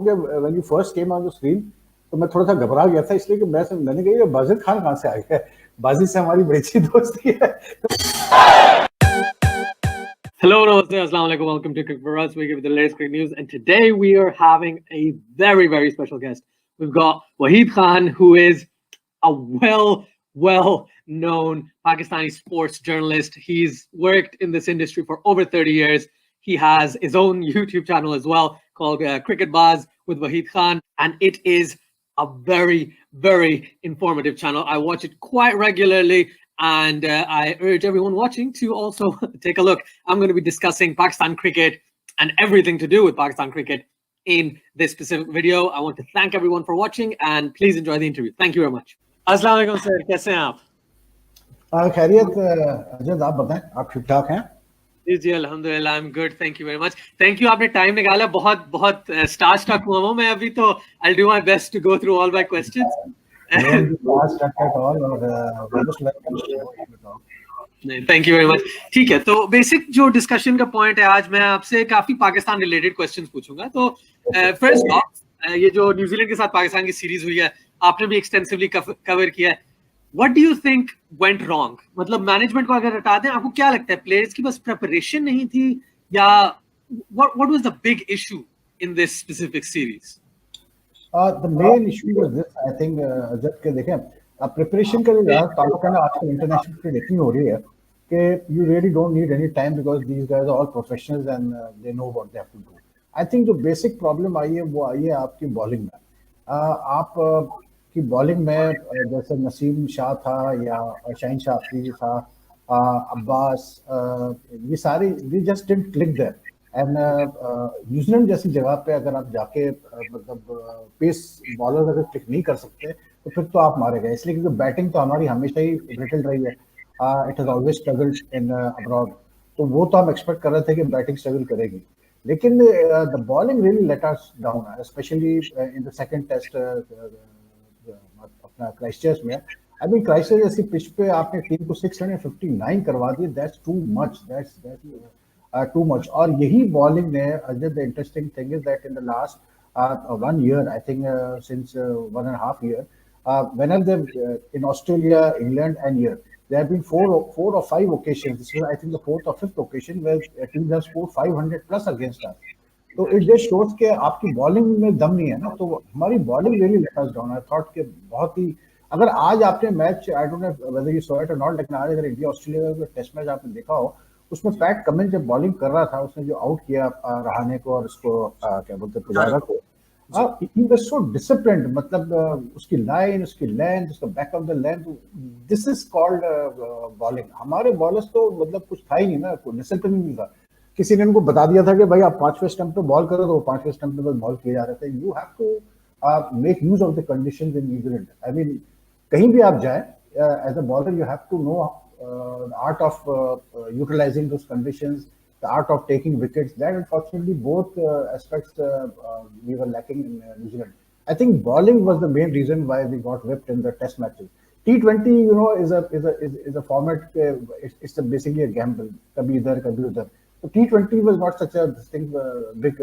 When you first came on the screen तो मैं थोड़ा सा घबरा गया था, इसलिए कि मैंने कहा ये बाजिद खान कहाँ से आ गया है, बाजी से हमारी बड़ी अच्छी दोस्ती है। Hello, namaste, assalamu alaikum. Welcome to Cook for Us. We give you the latest quick news, and today we are having a very, very special guest. We've got Waheed Khan, who is a well-known Pakistani sports journalist. He's worked in this industry for over 30 years. He has his own YouTube channel as well called Cricket Buzz with Waheed Khan, and it is a very, very informative channel. I watch it quite regularly, and I urge everyone watching to also take a look. I'm going to be discussing Pakistan cricket and everything to do with Pakistan cricket in this specific video. I want to thank everyone for watching, and please enjoy the interview. Thank you very much. अस्सलाम वालेकुम sir, कैसे हैं आप? खैरियत अजद, आप बताएं, आप ठीक ठाक हैं? जी जी अल्हम्दुलिल्लाह, I am good, thank you very much. Thank you, आपने टाइम निकाला। बहुत बहुत स्टार स्ट्रक हुआ हूं मैं अभी, तो I do my best to go through all my questions. Thank you very much. ठीक है, तो बेसिक जो डिस्कशन का पॉइंट है, आज मैं आपसे काफी पाकिस्तान रिलेटेड क्वेश्चंस पूछूंगा। तो फर्स्ट ऑफ, ये जो न्यूजीलैंड के साथ पाकिस्तान की सीरीज हुई है, आपने भी एक्सटेंसिवली कवर किया है। What do you think went wrong? मतलब मैनेजमेंट को अगर हटा दें, आपको क्या लगता है प्लेयर्स की बस प्रिपरेशन नहीं थी, या what was the big issue in this specific series? The main issue was this, I think, जब के देखें प्रिपरेशन का जो ताल्लुक है ना, आजकल इंटरनेशनल क्रिकेट इतनी हो रही है कि you really don't need any time because these guys are all professionals and they know what they have to do. I think जो बेसिक प्रॉब्लम आई है वो आई है आपकी बॉलिंग में। आप की बॉलिंग में जैसे नसीम शाह था या शाहीन शाह अफरीदी था, अब्बास, ये सारे we just didn't click there. And New Zealand जैसी जगह पे अगर आप जाके मतलब पेस बॉलर अगर क्लिक नहीं कर सकते तो फिर तो आप मारे गए, इसलिए क्योंकि बैटिंग तो हमारी हमेशा ही ब्रिटल रही है। It has always struggled in abroad, तो वो तो हम एक्सपेक्ट कर रहे थे कि बैटिंग स्ट्रगल करेगी, लेकिन the bowling really let us down, specially in the second test अपना क्राइस्टचर्च में। आई मीन क्राइस्टचर्च जैसी पिच पे आपने टीम को 659 करवा दिए, that's too much, that's too much. और यही बॉलिंग ने, the interesting thing is that in the last 1 year, I think since 1.5 year, whenever in Australia, England and here, there have been four or five occasions. This is, I think, the 4th or 5th occasion where teams have scored 500 plus against us. तो it just shows के आपकी bowling में दम नहीं है ना, तो हमारी bowling really let us down. I thought के बहुत ही, अगर आज आपने match, I don't know whether you saw it और नॉट, लेकिन आज अगर इंडिया ऑस्ट्रेलिया का टेस्ट मैच आपने देखा हो, उसमें पैट कमिंस जब बॉलिंग कर रहा था, उसने जो आउट किया रहाणे को और उसको क्या बोलते हैं पुजारा को, ही वाज सो डिसिप्लिन्ड, मतलब उसकी लाइन, उसकी लेंथ, उसका back of the length, this is called bowling. हमारे बॉलर्स तो मतलब कुछ था ही नहीं ना, कोई डिसिप्लिन नहीं था। किसी ने उनको बता दिया था कि भाई आप 5वें स्टंप पे बॉल करो, तो वो 5वें स्टंप पे बस बॉल किए जा रहे थे। You have to make use of the conditions in New Zealand. I mean कहीं भी आप जाए as a bowler, you have to know art of utilising those conditions, the art of taking wickets. That unfortunately both aspects we were lacking in New Zealand. I think bowling was the main reason why we got whipped in the test matches. T20, you know, is a format, it's basically a gamble, कभी इधर कभी उधर। So T20 was not such a distinct big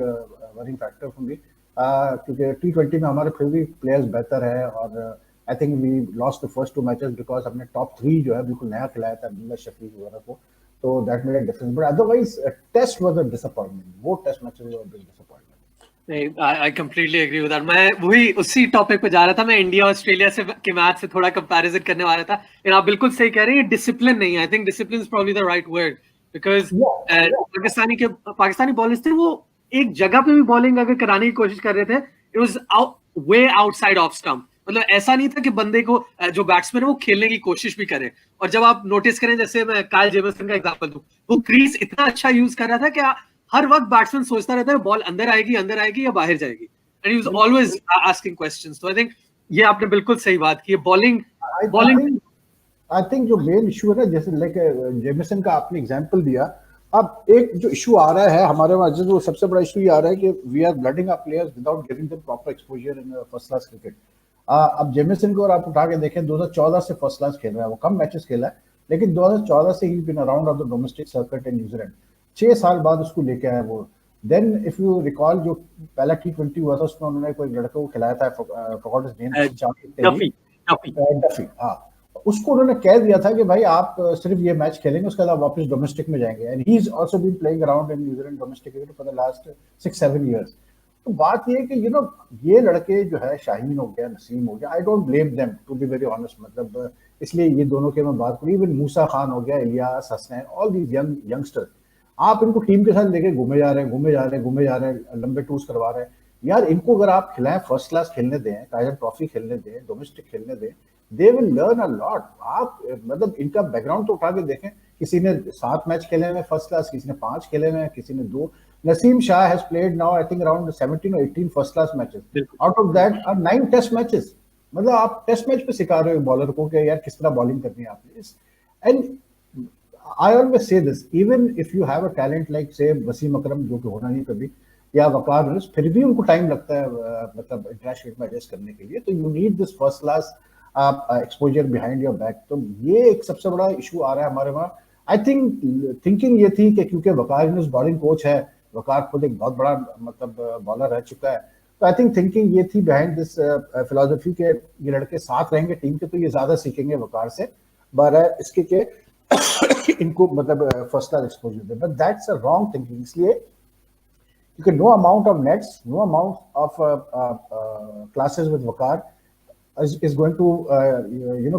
worrying factor for me, क्योंकि T20 में हमारे फिर भी players बेहतर है, और I think we lost the first 2 matches because हमने टॉप 3 जो है बिल्कुल नया खिलाया था अब्दुल्ला शफीक वगैरह को, तो that made a difference. But otherwise test was a disappointment, वो test matches were a big disappointment. I completely agree with that. मैं वही उसी टॉपिक पे जा रहा था। मैं इंडिया ऑस्ट्रेलिया से के मैच से थोड़ा कंपैरिजन करने वाला था, लेकिन आप बिल्कुल सही कह रहे हैं, ये डिसिप्लिन नहीं है। I think discipline is probably the right word, because Pakistani bowlers थे, वो एक जगह पे भी बॉलिंग अगर कराने की कोशिश कर रहे थे, it was way outside off stump. मतलब ऐसा नहीं था कि बंदे को, जो बैट्समैन है, वो खेलने की कोशिश भी करे। और जब आप नोटिस करें, जैसे मैं काइल जेमिसन का एग्जांपल दूं, वो क्रीज इतना अच्छा यूज कर रहा था कि हर वक्त बैट्समैन सोचता रहता है बॉल अंदर आएगी या बाहर जाएगी, and he was always asking questions. तो आई थिंक ये आपने बिल्कुल सही बात की है। बॉलिंग आई थिंक जो मेन इशू है ना, जैसे लाइक जेमिसन का आपने एग्जांपल दिया, अब एक जो इशू आ रहा है हमारे वहां, जो सबसे बड़ा इशू ये आ रहा है कि we are bleeding our players without giving them proper exposure in first class cricket. अब जेमिसन को आप उठा के देखें, 2014 से फर्स्ट क्लास खेल रहा है, वो कम मैचेस खेला है, लेकिन 2014 से ही been around of the domestic circuit in New Zealand. 6 साल बाद उसको लेके आया वो, देन इफ यू रिकॉल जो पहला T20 हुआ था उसमें उन्होंने कोई लड़के को खिलाया था, forgot his name, Duffy Duffy Duffy, हाँ, उसको उन्होंने कह दिया था कि भाई आप सिर्फ ये मैच खेलेंगे, उसके बाद वापस डोमेस्टिक में जाएंगे, and he is also been playing around in New Zealand domestic cricket for the last 6-7 years. तो बात ये है कि ये लड़के जो है, शाहीन हो गया, नसीम हो गया, I don't blame them to be very honest, मतलब इसलिए ये दोनों के मैं बात करूँ, इवन मूसा खान हो गया, Ilyas, Hasnain, all these youngsters, आप इनको टीम के साथ लेके घूमे जा रहे हैं, घूमे जा रहे हैं, घूमे जा रहे हैं, लंबे टूर्स करवा रहे हैं, यार इनको अगर आप खिलाएं, फर्स्ट क्लास खेलने दें, काइजर ट्रॉफी खेलने दें, डोमेस्टिक खेलने दें, they will learn a lot. आप मतलब इनका बैकग्राउंड तो उठा के देखें, किसी ने 7 मैच खेले हैं फर्स्ट क्लास, किसी ने 5 खेले हैं, किसी ने 2। Naseem Shah has played now I think around 17 or 18 first class matches, out of that are 9 test matches. मतलब आप टेस्ट मैच पे सिखा रहे हो बॉलर को कि यार किस तरह बॉलिंग करनी है आपने। And I always say this, even if you have a talent like say Wasim Akram, जो कि होना नहीं कभी, या वकार यूनुस, फिर भी उनको टाइम लगता है मतलब इंटरनेशनल में एडजस्ट करने के लिए, तो you need this first class exposure behind your back. तो ये एक सबसे बड़ा इशू आ रहा है हमारे वहाँ। आई थिंक थिंकिंग ये थी कि क्योंकि वकार यूनुस बॉलिंग कोच है, वकार खुद एक बहुत बड़ा मतलब बॉलर रह चुका है, तो आई थिंक थिंकिंग ये थी बिहाइंड दिस फिलोसफी के ये लड़के साथ रहेंगे टीम के, तो ये ज्यादा सीखेंगे वकार से, बरए इसके के इनको मतलब फर्स्ट क्लास एक्सपोजर दे। But that's a wrong thinking, इसलिए क्योंकि no amount of nets, no amount of classes with Waqar is going to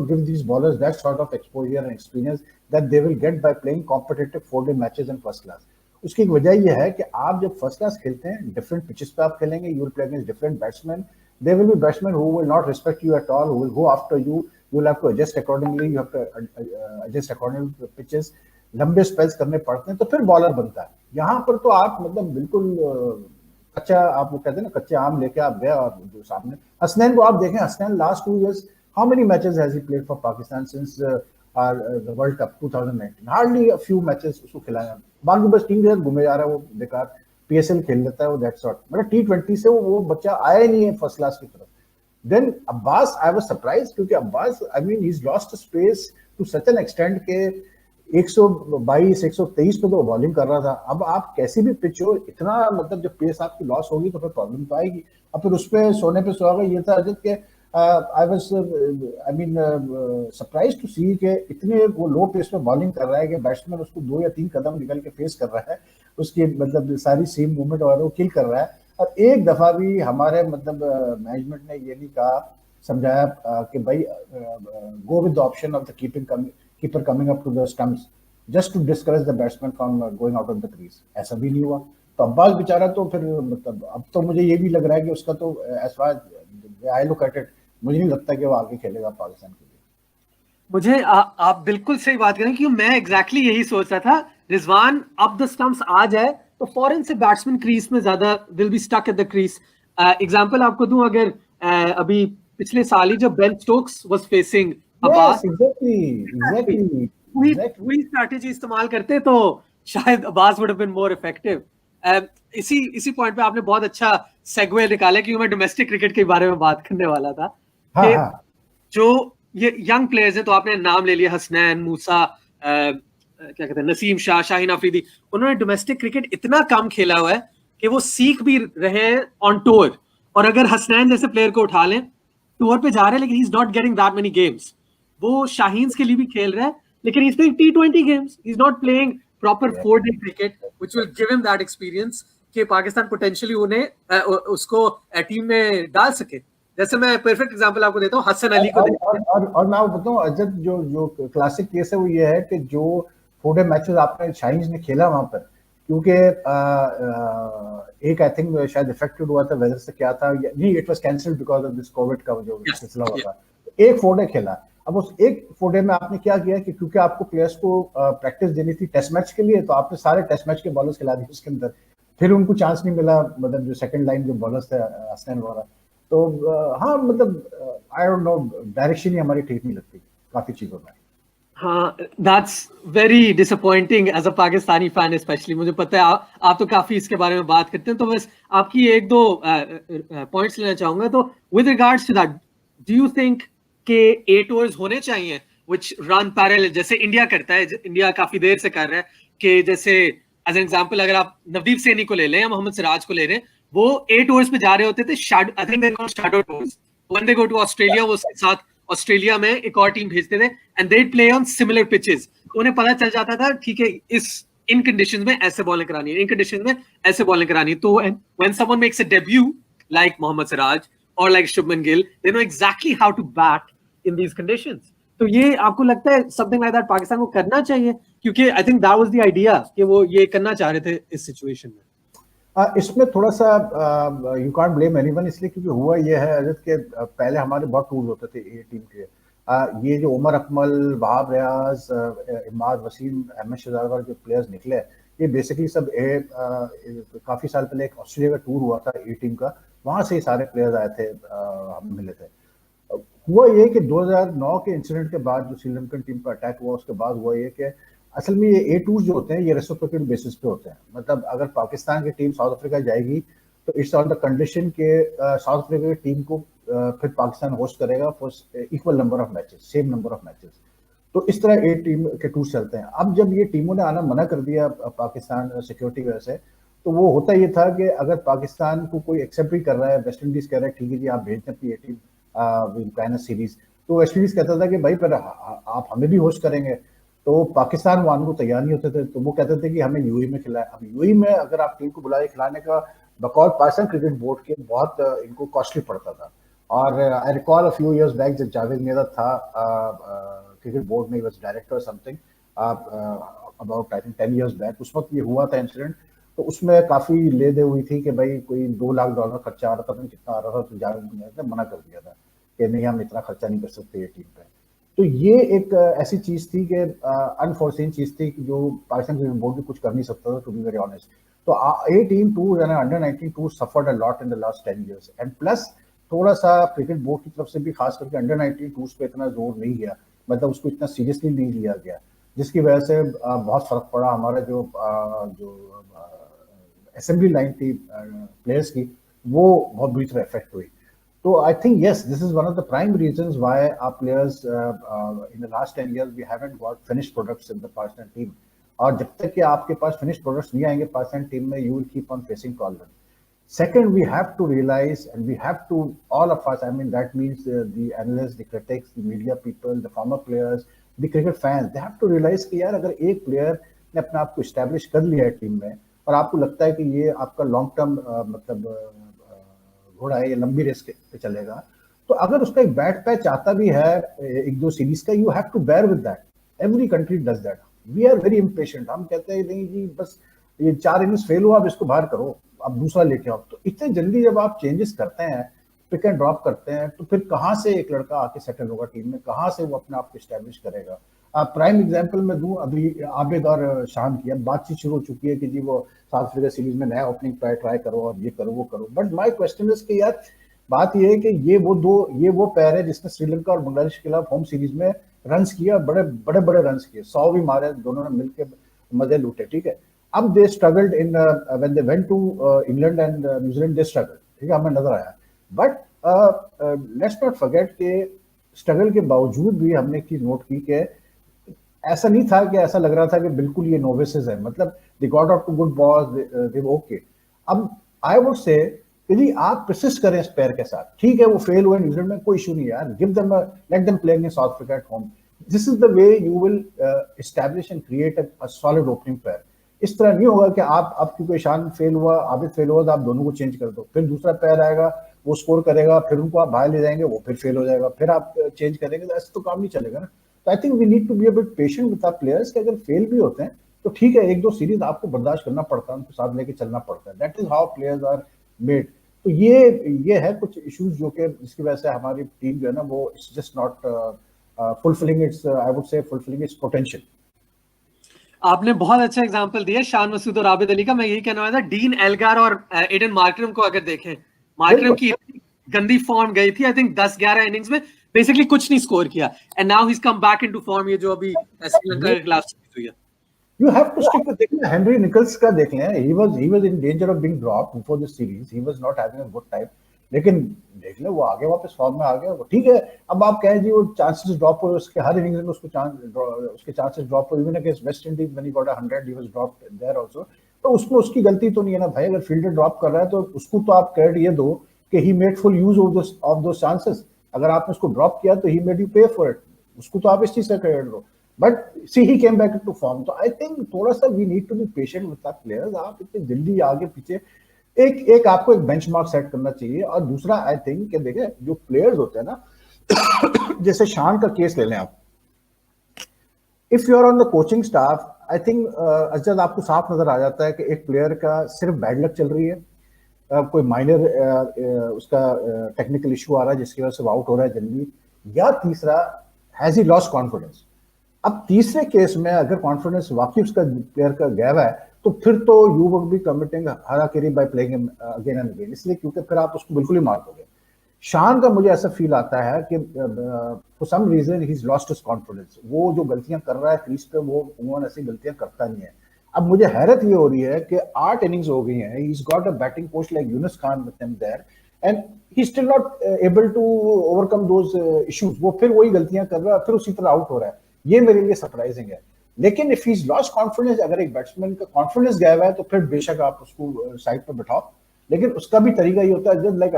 give these bowlers that sort of exposure and experience that they will get by playing competitive 4-day matches in first class. उसकी एक वजह यह है कि आप जब first class खेलते हैं, डिफरेंट पिचेस पे आप खेलेंगे, you will play against different batsman, there will be batsman who will not respect you at all, who will go after you, you will have to adjust accordingly, you have to adjust accordingly to pitches, लंबे spells करने पड़ते हैं, तो फिर bowler बनता है। यहाँ पर तो आप मतलब बिल्कुल कच्चा, आप कहते हैं ना कच्चे आम लेके आप गए, और जो सामने हसनैन को आप देखें, Hasnain last 2 years how many matches has he played for Pakistan since the world cup 2019, hardly a few matches उसको खिलाया, बाकी बस टीम के साथ घूमे जा रहा है वो, बेकार PSL खेल लेता है वो, दैट सॉर्ट, मतलब T20 से वो बच्चा आया ही नहीं है फर्स्ट क्लास की तरफ। Then Abbas, I was surprised क्योंकि Abbas, I mean, he's lost space to such an extent के 122, 123 पे तो बॉलिंग कर रहा था। अब आप कैसी भी पिच हो, इतना मतलब जब पेस आपकी लॉस होगी तो फिर प्रॉब्लम तो आएगी। अब फिर उस पे सोने पे सुहागा ये था अजित के I was I mean surprise to see के इतने वो लो पेस पे बॉलिंग कर रहा है कि बैट्समैन उसको 2 या 3 कदम निकल के फेस कर रहा है, उसकी मतलब सारी सीम मूवमेंट और वो किल कर रहा है। और एक दफा भी हमारे मतलब मैनेजमेंट ने ये नहीं कहा, समझाया कि भाई go with the option of the keeper coming up to the stumps just to discourage the batsman from going out of the crease. ऐसा भी नहीं हुआ, तो अब्बास बेचारा तो फिर मतलब अब तो मुझे ये भी लग रहा है कि उसका तो as far I look at it, मुझे नहीं लगता कि वो आगे खेलेगा पाकिस्तान के लिए। मुझे आप बिल्कुल सही बात करें, क्योंकि मैं एग्जैक्टली यही सोच रहा था, रिजवान अप द स्टंप्स आ जाए तो फॉरन से बैट्समैन क्रीज में ज्यादा will be stuck at the crease. Example आपको दूं, अगर अभी पिछले साल ही जब Ben Stokes was facing Abbas, वही स्ट्रैटेजी इस्तेमाल करते तो शायद Abbas would have been more effective. इसी पॉइंट पे आपने बहुत अच्छा सेगवे निकाला, क्योंकि मैं डोमेस्टिक क्रिकेट के बारे में बात करने वाला था। हाँ, जो ये यंग प्लेयर्स हैं, तो आपने नाम ले लिया हसनैन, मूसा, क्या कहते हैं, नसीम शाह, शाहीन अफरीदी, उन्होंने डोमेस्टिक क्रिकेट इतना कम खेला हुआ है कि वो सीख भी रहे हैं ऑन टूर। और अगर हसनैन जैसे प्लेयर को उठा लें, टूर पे जा रहे हैं लेकिन he is not getting that many games. वो शाहीन के लिए भी खेल रहा है लेकिन he is playing T20 games, he is not playing proper 4-day cricket which will give him that experience कि पाकिस्तान पोटेंशियली उन्हें उसको टीम में डाल सके। जैसे मैं परफेक्ट एग्जांपल आपको देता हूँ, हसन अली को और मैं बताऊं अजद, जो क्लासिक केस है वो ये है कि जो 4-day मैचेस आपने शाहीन ने खेला वहां पर, क्योंकि एक आई थिंक शायद इफेक्टेड हुआ था वेदर से, क्या था नहीं, it was cancelled because of this Covid का जो सिलसिला हुआ था, एक 4-day खेला। अब उस एक 4-day में आपने क्या किया कि क्योंकि आपको प्लेयर्स को प्रैक्टिस देनी थी टेस्ट मैच के लिए, तो आपने सारे टेस्ट मैच के बॉलर्स खिला दिए उसके अंदर, फिर उनको चांस नहीं मिला, मतलब जो सेकंड लाइन जो बॉलर्स थे हसनैन वगैरह। तो हाँ मतलब आई डोंट नो, डायरेक्शन ही हमारी ठीक नहीं लगती काफी चीजों में। हाँ, that's very disappointing as a Pakistani fan especially। मुझे पता है आप तो काफी इसके बारे में बात करते हैं, तो बस आपकी एक दो पॉइंट्स लेना चाहूंगा। तो with regards to that, do you think के 8 overs होने चाहिए which run parallel, जैसे इंडिया करता है, इंडिया काफी देर से कर रहा है, कि जैसे एज एन एग्जांपल अगर आप नवदीप सैनी को ले लें या मोहम्मद सिराज को ले रहे हैं, वो 8 ओवर्स पे जा रहे होते थे, I think they called shadow tours, when they go to Australia वो उसके साथ ऑस्ट्रेलिया में एक और टीम भेजते थे and they play on similar pitches, तो उन्हें पता चल जाता था ठीक है इस इन कंडीशंस में ऐसे बॉलिंग करानी है, इन कंडीशंस में ऐसे बॉलिंग करानी है। तो when someone makes a debut like Mohammed Siraj और like Shubman Gill, they know exactly how to bat in these conditions. तो ये आपको लगता है समथिंग लाइक दैट पाकिस्तान को करना चाहिए, क्योंकि I think that was the idea कि वो ये करना चाह रहे थे इस सिचुएशन में। इसमें थोड़ा सा यू कांट ब्लेम एनीवन, इसलिए क्योंकि हुआ ये है अजत के पहले हमारे बहुत टूर्स होते थे ये टीम के। ये जो उमर अकमल, वहाब रियाज, इमाद वसीम, अहमद शहजाद जो प्लेयर्स निकले, ये बेसिकली सब काफी साल पहले एक ऑस्ट्रेलिया का टूर हुआ था ए टीम का, वहां से ही सारे प्लेयर्स आए थे, हम मिले थे। हुआ ये कि 2009 के इंसिडेंट के बाद जो श्रीलंकन टीम पर अटैक हुआ उसके बाद हुआ ये कि असल में ये A2 जो होते हैं ये रेसिप्रोकेट बेसिस पे होते हैं। मतलब अगर पाकिस्तान की टीम साउथ अफ्रीका जाएगी तो इट्स ऑन द कंडीशन के साउथ अफ्रीका की टीम को फिर पाकिस्तान होस्ट करेगा for equal number of matches, same number of matches. तो इस तरह ए टीम के टूर चलते हैं। अब जब ये टीमों ने आना मना कर दिया पाकिस्तान सिक्योरिटी की वजह से, तो वो होता ये था कि अगर पाकिस्तान को कोई एक्सेप्ट भी कर रहा है, वेस्ट इंडीज कह रहा है ठीक है जी आप भेज दें अपनी A team will plan a series, तो वेस्ट इंडीज कहता था कि भाई पर आप हमें भी होस्ट करेंगे, तो पाकिस्तान वान को तैयार नहीं होते थे, तो वो कहते थे कि हमें यूएई में खिलाए। अब यूएई में अगर आप टीम को बुलाए खिलाने का बकौल पाकिस्तान क्रिकेट बोर्ड के बहुत इनको कॉस्टली पड़ता था। और I recall a few years back जब जावेद मेहता था क्रिकेट बोर्ड में, was director something about I think 10 years back, उस वक्त ये हुआ था इंसिडेंट। तो उसमें काफी ले दे हुई थी कि भाई कोई $2 लाख खर्चा आ रहा था, पता नहीं कितना आ रहा था, तो जावेद मेहता ने मना कर दिया था कि नहीं हम इतना खर्चा नहीं कर सकते ये टीम पे। तो ये एक ऐसी चीज थी कि अनफोर्सीन चीज थी कि जो पाकिस्तान क्रिकेट बोर्ड भी कुछ कर नहीं सकता था, टू बी वेरी ऑनेस्ट। तो ए टीम टूर यानी under 19 tour suffered a lot in the last 10 years, and plus थोड़ा सा क्रिकेट बोर्ड की तरफ से भी खास करके अंडर 19 टूर्स पे इतना जोर नहीं गया, मतलब उसको इतना सीरियसली नहीं लिया गया, जिसकी वजह से बहुत फर्क पड़ा। हमारा जो असेंबली लाइन थी प्लेयर्स की, वो बहुत बुरी तरह इफेक्ट हुई। So I think yes, this is one of the prime reasons why our players in the last 10 years we haven't got finished products in the Pakistan team. और जब तक कि आपके पास finished products नहीं आएंगे पाकिस्तान टीम में, you will keep on facing problems. Second, we have to realize, and we have to, all of us, I mean that means the analysts, the critics, the media people, the former players, the cricket fans, they have to realize कि यार अगर एक player ने अपने आप को establish कर लिया है टीम में और आपको लगता है कि ये आपका long term मतलब घोड़ा है, ये लंबी रेस पे चलेगा, तो अगर उसका एक बैट पैच आता भी है एक दो सीरीज का, you have to bear with that. Every country does that. We are very impatient, हम कहते हैं नहीं जी बस ये 4 इनिंग्स फेल हुआ, अब इसको बाहर करो, अब दूसरा लेके आओ। तो इतने जल्दी जब आप चेंजेस करते हैं, पिक एंड ड्रॉप करते हैं, तो फिर कहाँ से एक लड़का आके सेटल होगा टीम में, कहाँ से वो अपने आप को स्टैब्लिश करेगा। प्राइम एग्जांपल मैं दूं, अभी आबिद और शान की अब बातचीत शुरू हो चुकी है कि जी वो साउथ अफ्रीका सीरीज में नया ओपनिंग ट्राई करो और ये करो वो करो। बट माय क्वेश्चन इज कि यार बात ये है कि ये वो पैर है जिसने श्रीलंका और बांग्लादेश के खिलाफ होम सीरीज में रन्स किया, बड़े रन्स किए, 100 भी मारे, दोनों ने मिलकर मजे लूटे, ठीक है। अब they struggled in when they went to England and New Zealand, they struggled, ठीक है, हमें नजर आया। बट लेट्स नॉट फॉरगेट के स्ट्रगल के बावजूद भी हमने एक चीज नोट की कि ऐसा नहीं था कि ऐसा लग रहा था कि बिल्कुल ये नोविसेस है, मतलब they got out to good balls, they were okay. अब आई वुड से यदि आप परसिस्ट करें इस पैर के साथ, ठीक है वो फेल हुए न्यूजीलैंड में, कोई इशू नहीं है यार, give them let them play in south Africa at home. This is the way you will establish and create a solid opening पैर। इस तरह नहीं होगा कि आप अब क्योंकि ईशान फेल हुआ, आबिद फेल हुआ, तो आप दोनों को चेंज कर दो, फिर दूसरा पैर आएगा वो स्कोर करेगा, फिर उनको आप बाहर ले जाएंगे, वो फिर फेल हो जाएगा, फिर आप चेंज करेंगे, तो ऐसे तो काम नहीं चलेगा ना। तो I think we need to be a bit patient with our players कि अगर फेल भी होते हैं तो ठीक है, एक दो सीरीज आपको बर्दाश्त करना पड़ता है, उनको साथ लेके चलना पड़ता है। That is how players are made. तो ये है कुछ इश्यूज जो कि जिसकी वजह से हमारी टीम जो है ना वो it's just not fulfilling it's, I would say fulfilling it's potential. आपने बहुत अच्छा एग्जांपल दिया शान मसूद और आबिद अली का। मैं यही कहना था, डीन एल्गार और एडन मार्करम को अगर देखें, मार्करम की गंदी फॉर्म गई थी, आई थिंक 10-11 इनिंग्स में बेसिकली कुछ नहीं स्कोर किया, and now he is come back into form, ये जो अभी श्रीलंका के खिलाफ हुई है। You have to stick with, देखिए हेनरी निकल्स का देख लें, he was in danger of being dropped before the series, he was not having a good time, लेकिन देख ले, वो आगे वापस फॉर्म में आ गया, वो ठीक है। अब आप कहें जी वो चांसेस ड्रॉप हुए, उसके हर इनिंग्स में उसके चांसेस ड्रॉप हुए, even against West Indies when he got 100 he was dropped there also, तो उसमें उसकी गलती तो नहीं है ना भाई। अगर फील्डर ड्रॉप कर रहा है तो उसको तो आप क्रेडिट ये दो कि he made full use of those chances. अगर आपने उसको ड्रॉप किया तो he made you pay for it, उसको तो आप इस चीज का क्रेडिट दो। But see he came back to form. तो आई थिंक थोड़ा सा we need to be patient with our players. आप इतनी जल्दी आगे पीछे, एक आपको एक बेंचमार्क सेट करना चाहिए। और दूसरा आई थिंक कि देखिए जो प्लेयर्स होते हैं ना जैसे शान का केस ले लें आप, if you are on the coaching staff, I think Azad आपको साफ नजर आ जाता है कि एक प्लेयर का सिर्फ बैड लक चल रही है, कोई माइनर उसका टेक्निकल इशू आ रहा है जिसकी वजह से वो आउट हो रहा है जल्दी, या तीसरा हैज ही लॉस्ट कॉन्फिडेंस। अब तीसरे केस में अगर कॉन्फिडेंस वाकई उसका प्लेयर का गया है तो फिर तो you would be committing हाराकिरी by playing him again and again, इसलिए क्योंकि फिर आप उसको बिल्कुल ही मार दोगे। शान का मुझे ऐसा फील आता है कि for some reason he is lost his confidence. वो जो गलतियां कर रहा है क्रीज पे, वो उन्होंने ऐसी गलतियां करता नहीं है। अब मुझे हैरत ये हो रही है कि 8 इनिंग्स हो गई हैं, he is got a batting coach like Younis Khan with him there and he still not able to overcome those issues. वो फिर वही गलतियां कर रहा है, फिर उसी तरह आउट हो रहा है। ये मेरे लिए सरप्राइजिंग है। लेकिन if he is lost confidence, अगर एक बैट्समैन का कॉन्फिडेंस गया हुआ है तो फिर बेशक आप उसको साइड पर बिठाओ, लेकिन उसका भी तरीका ये होता है जब लाइक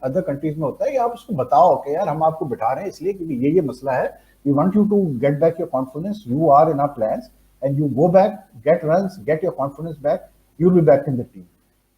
अदर कंट्रीज में होता है कि आप उसको बताओ कि यार हम आपको बिठा रहे हैं इसलिए क्योंकि ये मसला है, we want you to get back your confidence, you are in our plans and you go back, get runs, get your confidence back, you will be back in the team.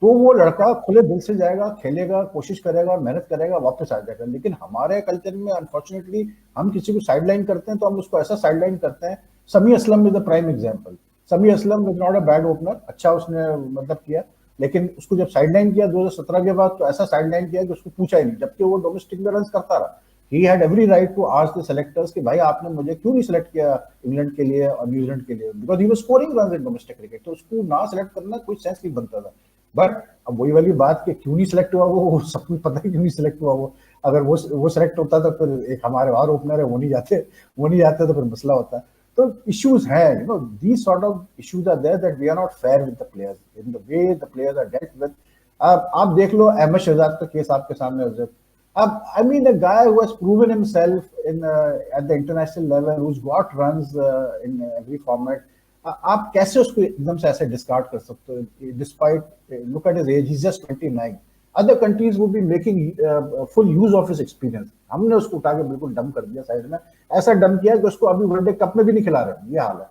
तो वो लड़का खुले दिल से जाएगा, खेलेगा, कोशिश करेगा, मेहनत करेगा, वापस आ जाएगा। लेकिन हमारे कल्चर में अनफॉर्चुनेटली हम किसी को साइडलाइन करते हैं तो हम उसको ऐसा साइडलाइन करते हैं। Sami Aslam is the prime example. Sami Aslam is not a bad opener, अच्छा उसने मतलब किया, लेकिन उसको जब साइडलाइन किया 2017 के बाद तो ऐसा साइडलाइन किया कि उसको पूछा ही नहीं, जबकि वो डोमेस्टिक में रन करता रहा। He had every right to ask the selectors कि भाई आपने मुझे क्यों नहीं सेलेक्ट किया इंग्लैंड के लिए और न्यूजीलैंड के लिए, because he was scoring runs in domestic cricket. तो उसको ना सेलेक्ट करना कोई सेंस नहीं बनता था। बट अब वही वाली बात कि क्यों नहीं सिलेक्ट हुआ वो सबको पता है क्यों नहीं सिलेक्ट हुआ वो। अगर वो सिलेक्ट होता तो फिर एक हमारे और ओपनर है वो नहीं जाते तो फिर मसला होता है। तो इश्यूज है, you know, these sort of issues are there that we are not fair with the players in the way the players are dealt with. आप देख लो अहमद शहजाद का केस आपके सामने है। अब I mean a guy who has proven himself in at the international level, who has got runs in every format, आप कैसे उसको एकदम से ऐसे डिस्कार्ड कर सकते हो despite look at his age, he is just 29। Other countries would be making full use of his experience. हमने उसको उठा के बिल्कुल डम कर दिया साइड में, ऐसा डम किया कि उसको अभी वनडे कप में भी नहीं खिला रहे, ये हाल है।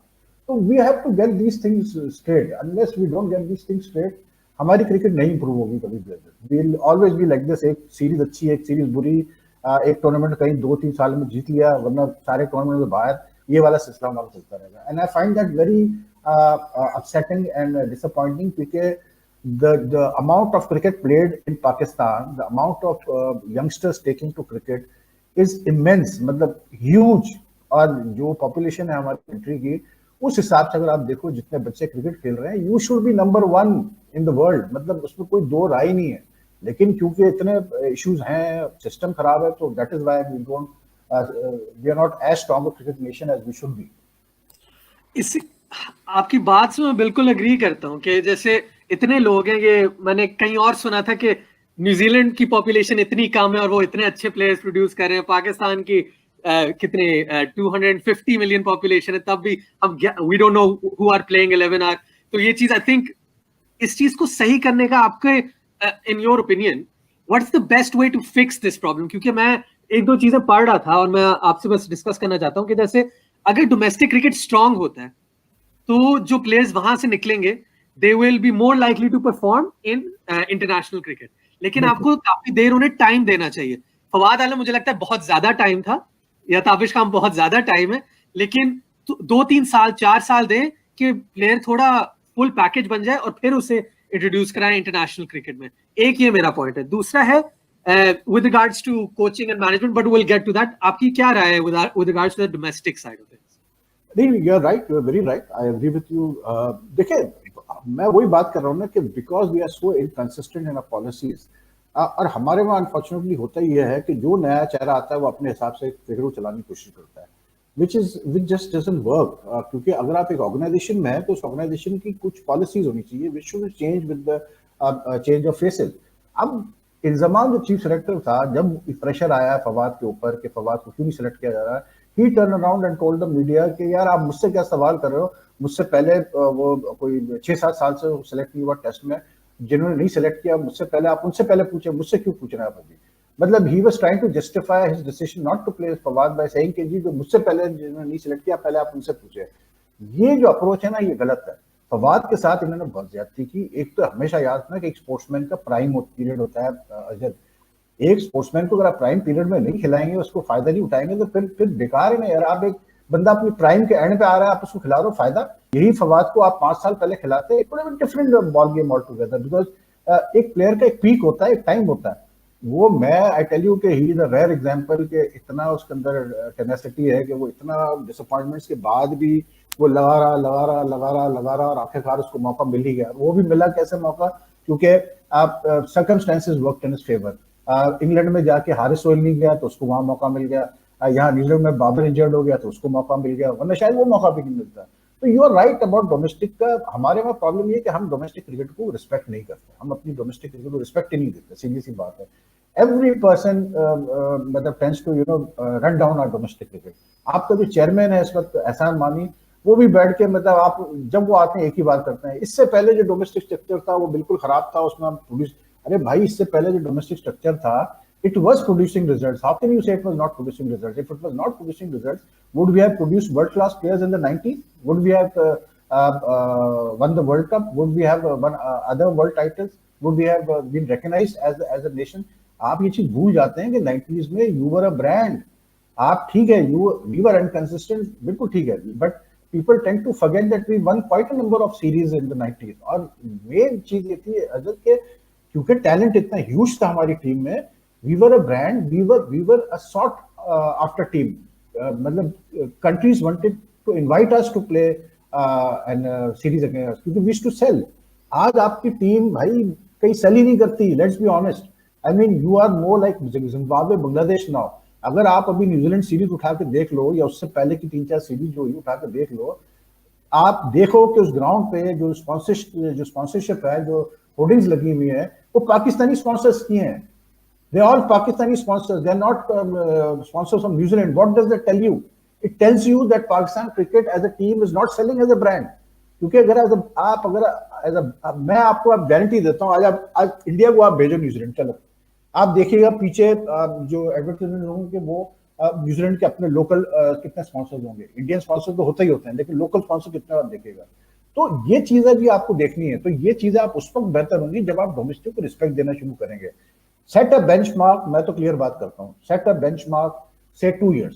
तो we have to get these things straight. Unless we don't get these things straight, हमारी क्रिकेट नहीं इंप्रूव होगी कभी भी। We will always be like this, एक सीरीज अच्छी है, एक सीरीज बुरी, एक टूर्नामेंट कहीं 2-3 साल में जीत लिया वरना सारे टूर्नामेंट में बाहर, ये वाला सिलसिला हमारा चलता रहेगा। And I find that very upsetting and disappointing, क्योंकि the amount of cricket played in Pakistan, the amount of youngsters taking to cricket is immense, मतलब huge। और जो population है हमारी कंट्री की, उस हिसाब से अगर आप देखो जितने बच्चे क्रिकेट खेल रहे हैं, you should be number 1 in the world, मतलब उसमें कोई दो राय नहीं है। लेकिन क्योंकि इतने इश्यूज हैं, सिस्टम खराब है, तो that is why we are not as strong a cricket nation as we should be। इसी आपकी बात से मैं बिल्कुल एग्री करता हूँ कि जैसे इतने लोग हैं, ये मैंने कहीं और सुना था कि न्यूजीलैंड की पॉपुलेशन इतनी कम है और वो इतने अच्छे प्लेयर्स प्रोड्यूस कर रहे हैं। पाकिस्तान की कितने 250 मिलियन पॉपुलेशन है, तब भी हम we don't know who are playing 11 are. तो ये चीज आई थिंक इस चीज को सही करने का आपके in your opinion what's the best way to fix this problem? क्योंकि मैं एक दो चीजें पढ़ रहा था और मैं आपसे बस डिस्कस करना चाहता हूँ कि जैसे अगर डोमेस्टिक क्रिकेट स्ट्रांग होता है तो जो प्लेयर्स वहां से निकलेंगे they will be more likely to perform in international cricket। लेकिन आपको काफी देर उन्हें टाइम देना चाहिए। फवाद आलम मुझे लगता है बहुत ज्यादा टाइम था, या ताबिश खान बहुत ज्यादा टाइम है, लेकिन 2-3 साल 4 साल दें कि प्लेयर थोड़ा फुल पैकेज बन जाए और फिर उसे इंट्रोड्यूस कराएं इंटरनेशनल क्रिकेट में। एक ये मेरा पॉइंट है। दूसरा है with regards to coaching and management, but we'll get to that। आपकी क्या राय है with regards to the domestic side of things? नहीं, you are right, you are very right, I agree with you. देखिए मैं वही बात कर रहा हूँ ना कि because we are so inconsistent in our policies, और हमारे वहाँ अनफॉर्चुनेटली होता ही है कि जो नया चेहरा आता है वो अपने हिसाब से क्रिकेट को चलाने की कोशिश करता है, विच जस्ट डजंट वर्क। क्योंकि अगर आप एक ऑर्गेनाइजेशन में है तो उस ऑर्गेनाइजेशन की कुछ पॉलिसीज होनी चाहिए which should change with the change of faces. अब इंजमाम जो चीफ सेलेक्टर था, जब प्रेशर आया फवाद के ऊपर कि फवाद को क्यों नहीं सेलेक्ट किया जा रहा है, ही turn around and told the media कि यार आप मुझसे क्या सवाल कर रहे हो, मुझसे पहले वो कोई 6-7 साल से सेलेक्ट नहीं हुआ टेस्ट में, जिन्होंने नहीं सेलेक्ट किया मुझसे पहले, आप उनसे पहले पूछे, मुझसे क्यों पूछ रहे हैं आप अभी। मतलब he was trying to justify his decision not to play Fawad by saying कि जी जो मुझसे पहले जिन्होंने नहीं सेलेक्ट किया पहले आप उनसे पूछे। ये जो अप्रोच है ना ये गलत है। फवाद के साथ इन्होंने बहुत ज्यादती की। एक तो हमेशा याद रखना कि एक स्पोर्ट्समैन का प्राइम पीरियड होता है अजद, एक स्पोर्ट्समैन को अगर आप प्राइम पीरियड में नहीं खिलाएंगे, उसको फायदा नहीं उठाएंगे तो फिर बेकार है ना यार। आप एक बंदा अपनी प्राइम के एंड पे आ रहा है, आप उसको खिला रहे हो, फायदा यही फवाद को आप 5 साल पहले खिलाते, it would have been different ball game altogether. Because एक प्लेयर का एक पीक होता है, एक टाइम होता है, वो मैं आई टेल यू कि he is a rare example के इतना उसके अंदर टेनेसिटी है कि वो इतना डिसअपॉइंटमेंट्स के बाद भी वो लगा रहा और आखिरकार उसको मौका मिल ही गया। वो भी मिला कैसे मौका, क्योंकि आप circumstances worked in his favour. England में जाके हारिस सोहेल नहीं गया तो उसको वहां मौका मिल गया, यहाँ न्यूजीलैंड में बाबर इंजर्ड हो गया तो उसको मौका मिल गया, वरना शायद वो मौका भी नहीं मिलता। तो you are right about domestic का। हमारे में प्रॉब्लम ये कि हम डोमेस्टिक क्रिकेट को रिस्पेक्ट नहीं करते, हम अपनी डोमेस्टिक क्रिकेट को रिस्पेक्ट ही नहीं देते, सीधी सी बात है। एवरी पर्सन मतलब tends to run down our domestic cricket. आपका जो चेयरमैन है इस वक्त एहसान मानी, वो भी बैठ के मतलब आप जब वो आते हैं एक ही बात करते हैं, इससे पहले जो डोमेस्टिक स्ट्रक्चर था वो बिल्कुल खराब था, उसमें हम प्रोड्यूस, अरे भाई इससे पहले जो डोमेस्टिक स्ट्रक्चर था it was producing results. How can you say it was not producing results? If it was not producing results, would we have produced world-class players in the 90s? Would we have won the World Cup? Would we have won other world titles? Would we have been recognized as a nation? आप ये चीज भूल जाते हैं कि 90s में you were a brand. आप ठीक है, we were inconsistent, बिल्कुल ठीक है, but people tend to forget that we won quite a number of series in the 90s. और मेन चीज ये थी अजद के क्योंकि टैलेंट इतना ह्यूज था हमारी टीम में, we were a brand, we were a sought after team. मतलब countries wanted to invite us to play and series against us क्योंकि we used to sell. आज आपकी टीम भाई कहीं सेल ही नहीं करती, let's be honest. I mean you are more like Zimbabwe, Bangladesh now. अगर आप अभी न्यूजीलैंड सीरीज उठा के देख लो या उससे पहले की 3-4 सीरीज जो हुई उठा के देख लो, आप देखो कि उस ग्राउंड पे जो स्पॉन्सरशिप है, जो होर्डिंग्स लगी हुई है, वो पाकिस्तानी स्पॉन्सर्स की हैं। They're all Pakistani sponsors. They're not sponsors from New Zealand. What does that tell you? It tells you that Pakistan cricket as a team is not selling as a brand. क्योंकि अगर मैं आपको आप guarantee देता हूँ, आज India को आप भेजो न्यूजीलैंड, चलो आप देखिएगा पीछे जो एडवर्टाइजमेंट होंगे वो न्यूजीलैंड के अपने लोकल कितने स्पॉन्सर्स होंगे। इंडियन स्पॉन्सर तो होते ही होते हैं, लेकिन लोकल स्पॉन्सर कितने आप देखिएगा। तो ये चीजें भी आपको देखनी है। तो ये चीजें आप उस वक्त बेहतर होंगी जब आप डोमेस्टिक को रिस्पेक्ट देना शुरू करेंगे। सेट अ बेंचमार्क, मैं तो क्लियर बात करता हूँ, सेट अ बेंचमार्क से 2 years,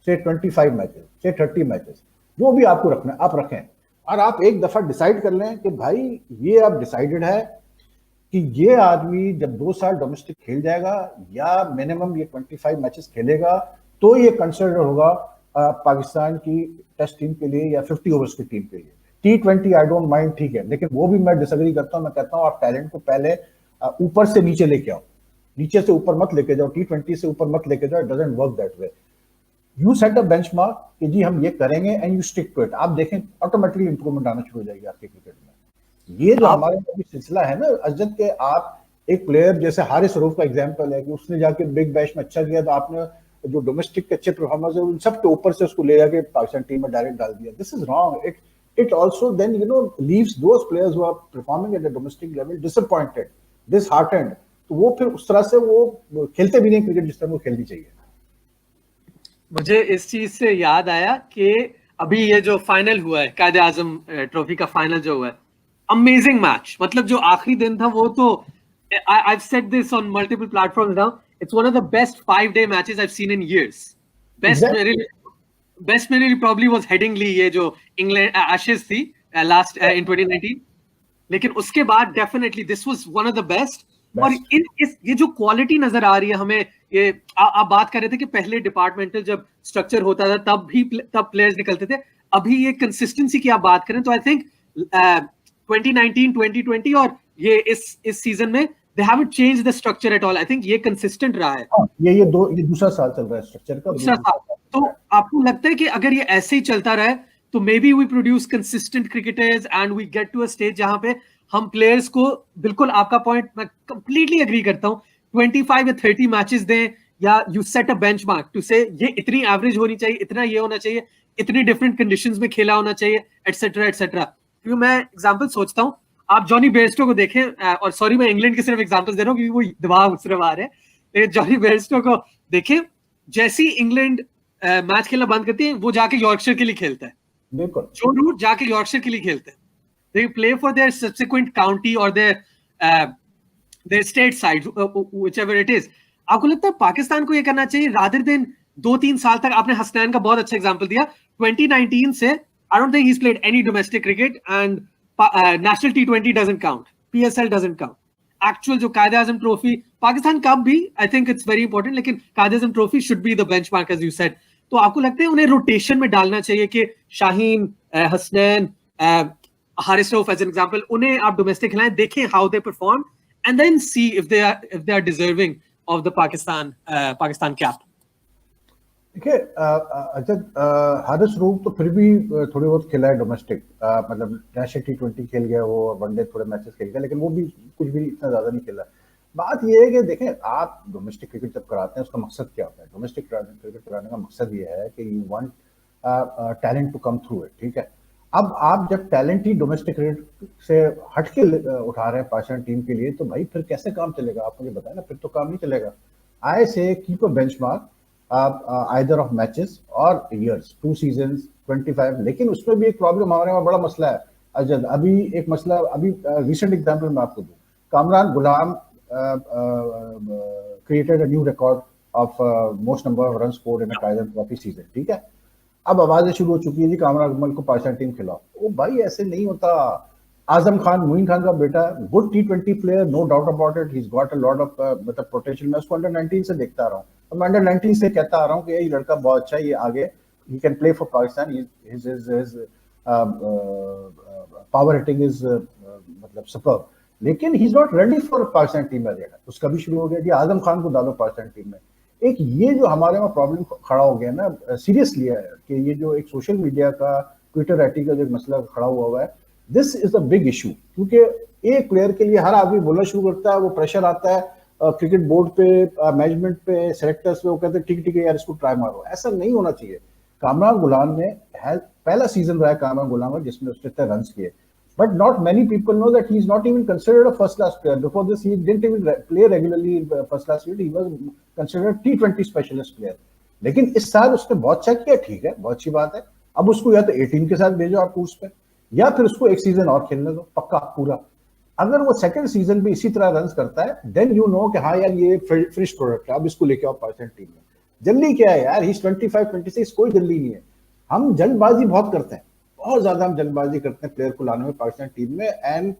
से 25 मैचेस, से 30 मैचेस, जो भी आपको रखना है आप रखें, और आप एक दफा डिसाइड कर लें कि भाई ये अब डिसाइडेड है कि ये आदमी जब 2 साल डोमेस्टिक खेल जाएगा या मिनिमम ये 25 मैचेस खेलेगा तो ये कंसिडर होगा पाकिस्तान की टेस्ट टीम के लिए या 50 ओवर्स की टीम के लिए। T20 आई डोंट माइंड, ठीक है, लेकिन वो भी मैं डिसएग्री करता हूँ। मैं कहता हूँ आप टैलेंट को पहले ऊपर से नीचे लेके आओ, नीचे से ऊपर मत लेके जाओ, T20 से ऊपर मत लेके जाओ, it doesn't work that way. You set a benchmark कि जी हम ये करेंगे and you stick to it. आप देखें ऑटोमेटिकली इंप्रूवमेंट आना शुरू हो जाएगी आपके क्रिकेट में। ये जो हमारे अभी सिलसिला है ना अजद के, आप एक प्लेयर जैसे हारिस रऊफ का एग्जांपल है कि उसने जाके बिग बैश में अच्छा किया तो आपने जो डोमेस्टिक के अच्छे परफॉर्मर्स है उन सब के ऊपर से उसको ले जाके पाकिस्तान टीम में डायरेक्ट डाल दिया। This is wrong. It also then leaves those players who are performing at the domestic level disappointed, disheartened. तो वो फिर उस तरह से वो खेलते भी नहीं क्रिकेट जिस तरह वो खेलनी चाहिए। मुझे इस चीज से याद आया कि अभी ये जो फाइनल हुआ है कायदे आजम ट्रॉफी का फाइनल जो हुआ है, अमेजिंग मैच। मतलब जो आखिरी दिन था वो तो I've said this on multiple platforms now, it's one of the best 5-day matches I've seen in years. Best मेरे लिए probably was Headingley, ये जो इंग्लैंड एशेज थी लास्ट in 2019, लेकिन उसके बाद definitely this was one of the best. और ये जो क्वालिटी नजर आ रही है हमें, ये आप बात कर रहे थे कि पहले डिपार्टमेंटल जब स्ट्रक्चर होता था तब प्लेयर्स निकलते थे, अभी ये कंसिस्टेंसी की आप बात करें तो आई थिंक 2019 2020 और ये इस सीजन में they haven't changed the structure at all. I think ये consistent रहा है। ये दूसरा साल चल रहा है स्ट्रक्चर का, दूसरा साल। तो आपको लगता है कि अगर ये ऐसे ही चलता रहे तो maybe we produce consistent cricketers and we get to a stage जहां पे हम प्लेयर्स को, बिल्कुल आपका पॉइंट मैं कंप्लीटली एग्री करता हूँ, 25 या 30 मैचेस दें, या you set a benchmark to say ये इतनी एवरेज होनी चाहिए, इतना ये होना चाहिए, इतनी डिफरेंट कंडीशंस में खेला होना चाहिए, एटसेट्रा एटसेट्रा। क्योंकि मैं एग्जांपल सोचता हूँ, आप जॉनी बेयरस्टो को देखें, और सॉरी मैं इंग्लैंड के सिर्फ एग्जांपल्स दे रहा हूँ क्योंकि वो दिमाग सिर्फ आ रहे हैं, लेकिन जॉनी बेयरस्टो को देखें, जैसे ही इंग्लैंड मैच खेलना बंद करती है, वो जाके यॉर्कशायर के लिए खेलता है, बिल्कुल जो रूट जाके यॉर्कशायर के लिए खेलते हैं, they play for their subsequent county or their state side, whichever it is. आपको लगता है पाकिस्तान को ये करना चाहिए rather than 2-3 साल तक? आपने हसनैन का बहुत अच्छा एग्जांपल दिया, 2019 से I don't think he's played any domestic cricket, and national T20 doesn't count, PSL doesn't count. Actual जो कायदे आजम ट्रॉफी, पाकिस्तान कप भी I think it's very important, लेकिन कायदे आजम trophy should be the benchmark as you said. तो आपको लगता है उन्हें रोटेशन में डालना चाहिए कि Shaheen, Hasnain, Haris Rauf as an example, उन्हें आप डोमेस्टिक खिलाएं, देखें how they perform, and then see if they are deserving of the Pakistan cap. देखिए हारिस रऊफ तो फिर भी थोड़ी बहुत खेला है डोमेस्टिक, मतलब नेशनल T20 खेल गया, वो वनडे थोड़े मैचेस खेल गया, लेकिन वो भी कुछ भी इतना ज्यादा नहीं खेला। बात ये है कि देखें, आप डोमेस्टिक क्रिकेट जब कराते हैं उसका मकसद क्या होता है? डोमेस्टिक क्रिकेट कराने का मकसद ये है कि you want talent to come through it, ठीक है। अब आप जब टैलेंट ही डोमेस्टिक क्रिकेट से हट के उठा रहे हैं पाकिस्तान टीम के लिए, तो भाई फिर कैसे काम चलेगा? आप मुझे बताएं ना, फिर तो काम नहीं चलेगा। आई से keep a benchmark either of matches और ईयर्स, 2 सीजन्स, 25। लेकिन उसमें भी एक प्रॉब्लम हमारे वहाँ बड़ा मसला है अजद। अभी एक मसला, अभी रिसेंट एग्जाम्पल मैं आपको दूँ, Kamran Ghulam created a new record of most number of run scored in a Quaid trophy season, ठीक है। अब आवाजें शुरू हो चुकी है जी कामरान अकमल को पाकिस्तान टीम खिलाओ। ओ भाई ऐसे नहीं होता। आजम खान, मोइन खान का बेटा, good T20 player, no doubt about it, he is got a lot of मतलब पोटेंशियल। मैं उसको अंडर 19 से देखता आ रहा हूँ, और मैं अंडर 19 से कहता आ रहा हूँ कि ये लड़का बहुत अच्छा है, ये आगे he can play for Pakistan, his power hitting is मतलब सुपर्ब। लेकिन he is not ready for Pakistan team as yet. उसका भी शुरू हो गया जी आजम खान को डालो पाकिस्तान टीम में। एक ये जो हमारे वहाँ प्रॉब्लम खड़ा हो गया ना, सीरियसली है कि ये जो एक सोशल मीडिया का, ट्विटर आईटी का जो मसला खड़ा हुआ है, this is a big issue. क्योंकि एक प्लेयर के लिए हर आदमी बोलना शुरू करता है, वो प्रेशर आता है क्रिकेट बोर्ड पे, मैनेजमेंट पे, सेलेक्टर्स पे, वो कहते हैं ठीक ठीक है यार इसको ट्राई मारो। ऐसा नहीं होना चाहिए। कामरान गुलाम ने पहला सीजन रहा है कामरान गुलाम का जिसमें उसने इतने रन किए, but not many people know that he is not even considered a first class player. Before this he didn't even play regularly in first class cricket, he was considered T20 specialist player. लेकिन इस साल उसने बहुत अच्छा किया, ठीक है, बहुत अच्छी बात है। अब उसको या तो A टीम के साथ भेजो आप टूर्स पे, या फिर उसको एक सीजन और खेलने दो पक्का पूरा। अगर वो सेकंड सीजन भी इसी तरह रन करता है, देन यू नो कि हाँ यार ये फिनिश प्रोडक्ट है, अब इसको लेके आओ पाकिस्तान टीम में। जल्दी क्या है यार, ही इज 25-26, कोई जल्दी नहीं है। हम जल्दबाजी बहुत करते हैं, बहुत ज्यादा हम जल्दबाजी करते हैं प्लेयर को लाने में पाकिस्तान टीम में। And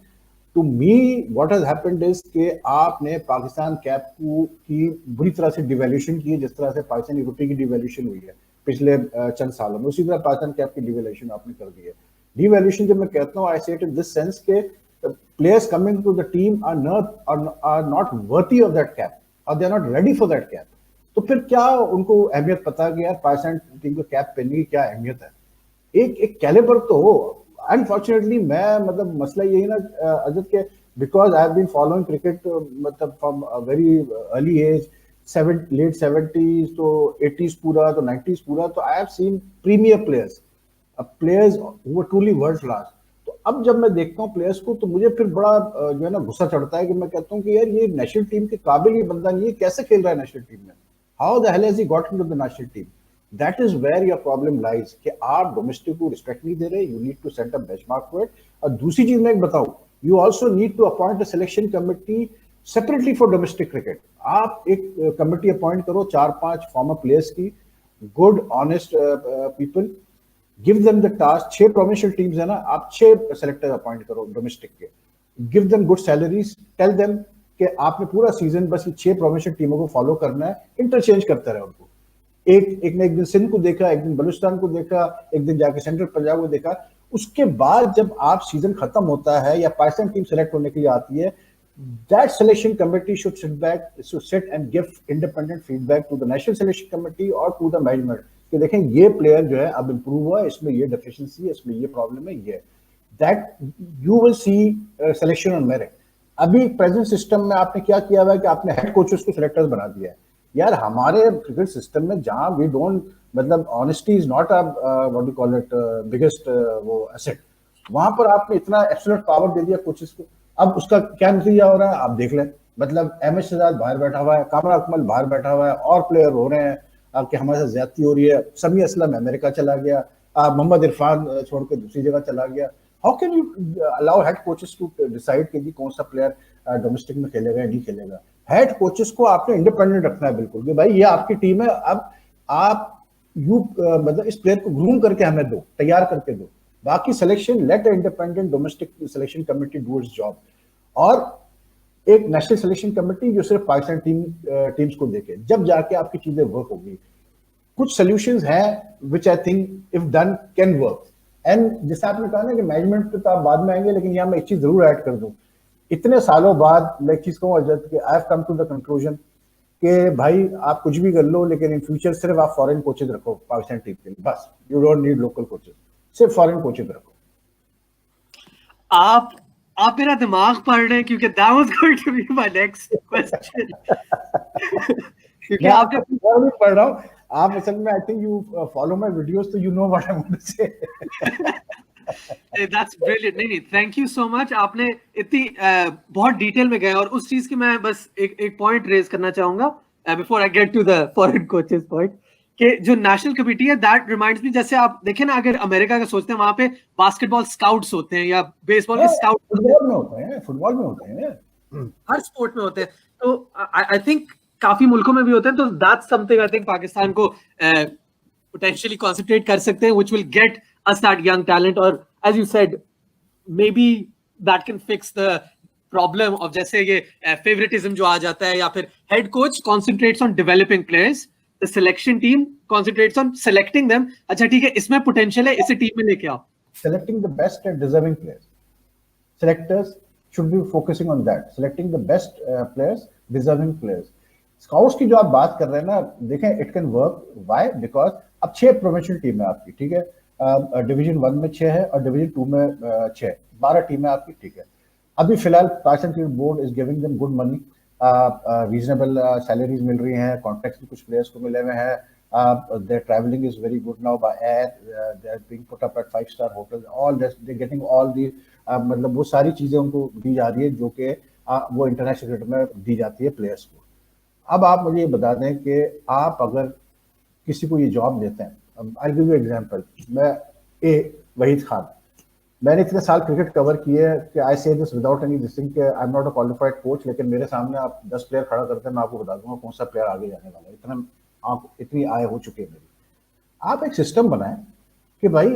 to me what has happened is कि आपने पाकिस्तान कैप की बुरी तरह से डिवैल्यूएशन की है, जिस तरह से पाकिस्तानी रुपये की डिवैल्यूएशन हुई है पिछले चंद सालों में, उसी तरह पाकिस्तान कैप की डिवैल्यूएशन आपने कर दी है। डिवैल्यूएशन जब मैं कहता हूँ, I say it in this sense के players coming to the team are not worthy of that cap, और they are not ready for that cap. तो फिर क्या उनको अहमियत पता है कि यार पाकिस्तान टीम को कैप पहनने की क्या अहमियत है? एक कैलिबर तो हो। अनफॉर्चुनेटली मैं मतलब मसला यही ना अजद के, because I have been following cricket मतलब from very early age, late 70s तो 80s पूरा, तो 90s पूरा, तो I have seen premier players who were truly world class. तो अब जब मैं देखता हूँ प्लेयर्स को, तो मुझे फिर बड़ा जो है ना गुस्सा चढ़ता है कि मैं कहता हूँ कि यार ये नेशनल टीम के काबिल ये बंदा नहीं है, कैसे खेल रहा है नेशनल टीम में? How the hell has he got into the national team? That is where your problem lies कि आप डोमेस्टिक को रिस्पेक्ट नहीं दे रहे। You need to set a benchmark for it। और दूसरी चीज मैं एक बताऊं, you also need to appoint a selection committee separately for domestic cricket। आप एक कमिटी अपॉइंट करो 4-5 फॉर्मर प्लेयर्स की, good honest people, give them the task. 6 provincial teams है ना, आप 6 सेलेक्टर अपॉइंट करो डोमेस्टिक के, give them good salaries, tell them कि आपने पूरा सीजन बस 6 प्रोविंशियल टीमों को फॉलो करना है, इंटरचेंज करते रहे उनको। एक ने एक दिन सिंध को देखा, एक दिन बलूचिस्तान को देखा, एक दिन जाके सेंट्रल पंजाब को देखा। उसके बाद जब आप सीजन खत्म होता है या पाकिस्तान टीम सेलेक्ट होने के लिए आती है, that selection committee should sit and give independent feedback to the national selection committee और टू द मैनेजमेंट कि देखें ये प्लेयर जो है अब इंप्रूव हुआ है, इसमें ये डेफिशिएंसी है, इसमें ये प्रॉब्लम है, ये that you will see selection on merit. अभी प्रेजेंट सिस्टम में आपने क्या किया हुआ है कि आपने हेड कोचेस को सिलेक्टर्स बना दिया है। यार हमारे क्रिकेट सिस्टम में जहां वी डोंट, मतलब honesty is not a what do call it biggest वो एसेट, वहां पर आपने इतना एब्सोल्यूट पावर दे दिया कोचेस को। अब उसका क्या नतीजा हो रहा है आप देख लें, मतलब एम एस शहजाद बाहर बैठा हुआ है, कामरा अकमल बाहर बैठा हुआ है, और प्लेयर हो रहे हैं कि हमारे साथ ज्यादती हो रही है, समी असलम अमेरिका चला गया, मोहम्मद इरफान छोड़ के दूसरी जगह चला गया। How can you allow head coaches to decide कि जी कौन सा प्लेयर डोमेस्टिक में खेलेगा या नहीं खेलेगा? हेड कोचेस को आपने इंडिपेंडेंट रखना है बिल्कुल, कि भाई ये आपकी टीम है, अब आप मतलब इस प्लेयर को ग्रूम करके हमें दो, तैयार करके दो, बाकी selection let independent domestic selection committee do its job. और एक नेशनल सिलेक्शन कमेटी जो सिर्फ पाकिस्तान टीम्स को देखे, जब जाके आपकी चीजें वर्क होगी। कुछ सॉल्यूशंस हैं which I think if done can work. And जैसे आपने कहा ना कि मैनेजमेंट पे तो आप बाद में आएंगे, लेकिन यहाँ मैं एक चीज जरूर ऐड कर दूं, इतने सालों बाद मैं एक चीज कहूँ अजद कि I have come to the conclusion कि भाई आप कुछ भी कर लो, लेकिन इन फ्यूचर सिर्फ आप फॉरेन कोचेज रखो पाकिस्तान टीम के लिए, बस। You don't need local coaches, सिर्फ फॉरेन कोचेज रखो। आप मेरा दिमाग पढ़ रहे हैं, क्योंकि that was going to be my next question. क्योंकि मैं आपने और भी पढ़ रहा हूँ, आप असल में I think you follow my videos, तो you know what I want to say. That's brilliant. नहीं, thank you so much. आपने इतनी बहुत डिटेल में गए, और उस चीज की मैं बस एक पॉइंट रेज करना चाहूंगा before I get to the foreign coaches point, कि जो नेशनल कमेटी है दैट रिमाइंड्स मी, जैसे आप देखें ना, अगर अमेरिका का सोचते हैं, वहां पे बास्केटबॉल स्काउट्स होते हैं या बेसबॉल के स्काउट फुटबॉल में होते हैं, फुटबॉल में होते हैं, हर स्पोर्ट में होते हैं। तो आई थिंक काफी मुल्कों में भी होते हैं। तो that's something I think Pakistan को पोटेंशियली कॉन्सेंट्रेट कर सकते हैं, which will get us that young talent. और as you said, maybe that can fix the problem of जैसे ये favoritism जो आ जाता है, या फिर head coach concentrates on developing players, the selection team concentrates on selecting them। अच्छा ठीक है, इसमें potential है, इसे टीम में लेके आओ। selecting the best and deserving players. Selectors should be focusing on that, selecting the best players, deserving players. Scouts की जो आप बात कर रहे हैं ना, देखें it can work. Why? Because अब 6 प्रोविंशियल टीम है आपकी, ठीक है, डिवीजन 1 में 6 है और डिवीजन 2 में 6, 12 टीम है आपकी, ठीक है। अभी फिलहाल Pakistan cricket board is giving them good money, reasonable salaries मिल रही हैं, कॉन्ट्रैक्ट्स भी कुछ प्लेयर्स को मिले हुए हैं, their traveling is very good now by air, they are being put up at 5-star hotels, all this they getting all the मतलब वो सारी चीजें उनको दी जा रही है जो कि वो इंटरनेशनल क्रिकेट में दी जाती है प्लेयर्स को। अब आप मुझे ये बता दें कि आप अगर किसी को ये जॉब देते हैं, आई गिव यू एग्जांपल, मैं वहीद खान, मैंने इतने साल क्रिकेट कवर किए कि आई से this without any this thing, I am not a qualified coach, लेकिन मेरे सामने आप 10 प्लेयर खड़ा करते हैं, मैं आपको बता दूंगा कौन सा प्लेयर आगे जाने वाला है। इतना आप इतनी आय हो चुकी है मेरी। आप एक सिस्टम बनाएं कि भाई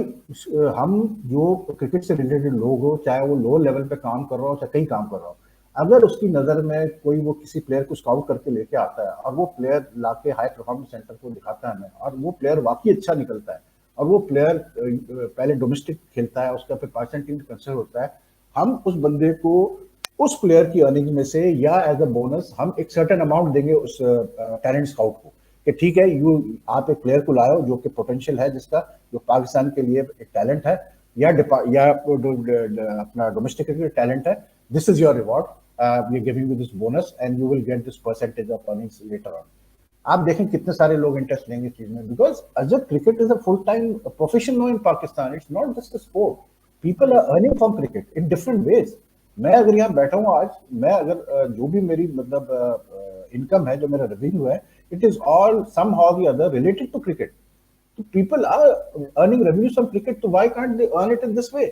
हम जो क्रिकेट से रिलेटेड लोग हो, चाहे वो लो लेवल पे काम कर रहा हो, चाहे कहीं काम कर रहा हो, अगर उसकी नज़र में कोई वो किसी प्लेयर को स्काउट करके लेके आता है और वो प्लेयर लाके हाई परफॉर्मेंस सेंटर को दिखाता है हमें, और वो प्लेयर वाकई अच्छा निकलता है, और वो प्लेयर पहले डोमेस्टिक खेलता है, उसका फिर पाकिस्तान टीम कंसिडर होता है, हम उस बंदे को उस प्लेयर की अर्निंग में से या एज अ बोनस हम एक सर्टेन अमाउंट देंगे उस टैलेंट स्काउट को, कि ठीक है आप एक प्लेयर को लाओ जो कि पोटेंशियल है, जिसका जो पाकिस्तान के लिए एक टैलेंट है, या अपना डोमेस्टिक क्रिकेट टैलेंट है, this is your reward, we are giving you this bonus and you will get this percentage of earnings later on. आप देखें कितने सारे लोग इंटरेस्ट लेंगे इस चीज में, because as cricket is a full time profession no in Pakistan, it's not just a sport, people are earning from cricket in different ways. मैं अगर यहाँ बैठा हूँ आज, मैं अगर जो भी मेरी मतलब इनकम है, जो मेरा रेवेन्यू है, it is all somehow or the other related to cricket. So people are earning revenues from cricket, so why can't they earn it in this way?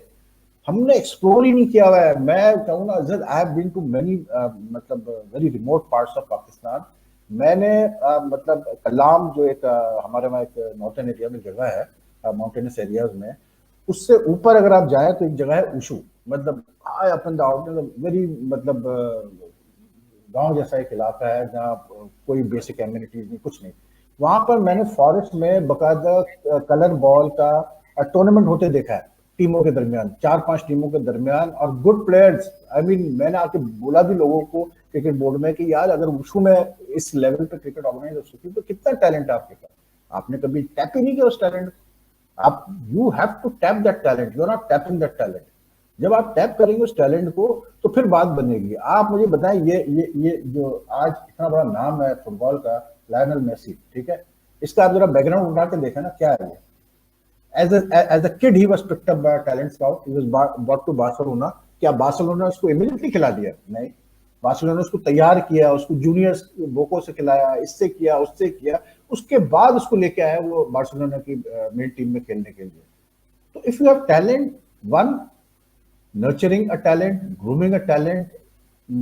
हमने एक्सप्लोर ही नहीं किया हुआ है। मैं कहूँ ना Azhar, I have been to many मतलब very remote parts of Pakistan. मैंने मतलब कलाम जो एक हमारे वहाँ एक नॉर्थन एरिया में जगह है, माउंटेनस एरियाज में, उससे ऊपर अगर आप जाए तो एक जगह है उशू, मतलब high up in the out, very मतलब गांव जैसा एक इलाका है जहाँ कोई बेसिक एम्यूनिटीज नहीं, कुछ नहीं। वहां पर मैंने फॉरेस्ट में बकायदा कलर बॉल का टूर्नामेंट होते देखा है, टीमों के दरमियान, 4-5 टीमों के दरमियान, और गुड प्लेयर्स। आई मीन मैंने आके बोला भी लोगों को क्रिकेट बोर्ड में कि यार अगर वुशु में इस लेवल पे क्रिकेट ऑर्गेनाइज हो सकती तो कितना टैलेंट है आपके पास, आपने कभी टैप ही नहीं किया उस टैलेंट। आप you have to tap that talent, you are not tapping that talent. जब आप टैप करेंगे उस टैलेंट को तो फिर बात बनेगी। आप मुझे बताएं, ये जो आज इतना बड़ा नाम है फुटबॉल का, लायनल मेसी, ठीक है, इसका आप जरा बैकग्राउंड उठा के देखा ना, क्या है ये। As a kid he was picked up by a talent scout, he was brought to Barcelona। क्या बार्सिलोना उसको इमीडिएटली खिला दिया? नहीं, बार्सिलोना ने उसको तैयार किया, उसको जूनियर्स बोको से खिलाया, इससे किया, उससे किया, उसके बाद उसको लेके आया वो बार्सिलोना की मेन टीम में खेलने के लिए। तो if you have talent, one, nurturing a talent, grooming a talent,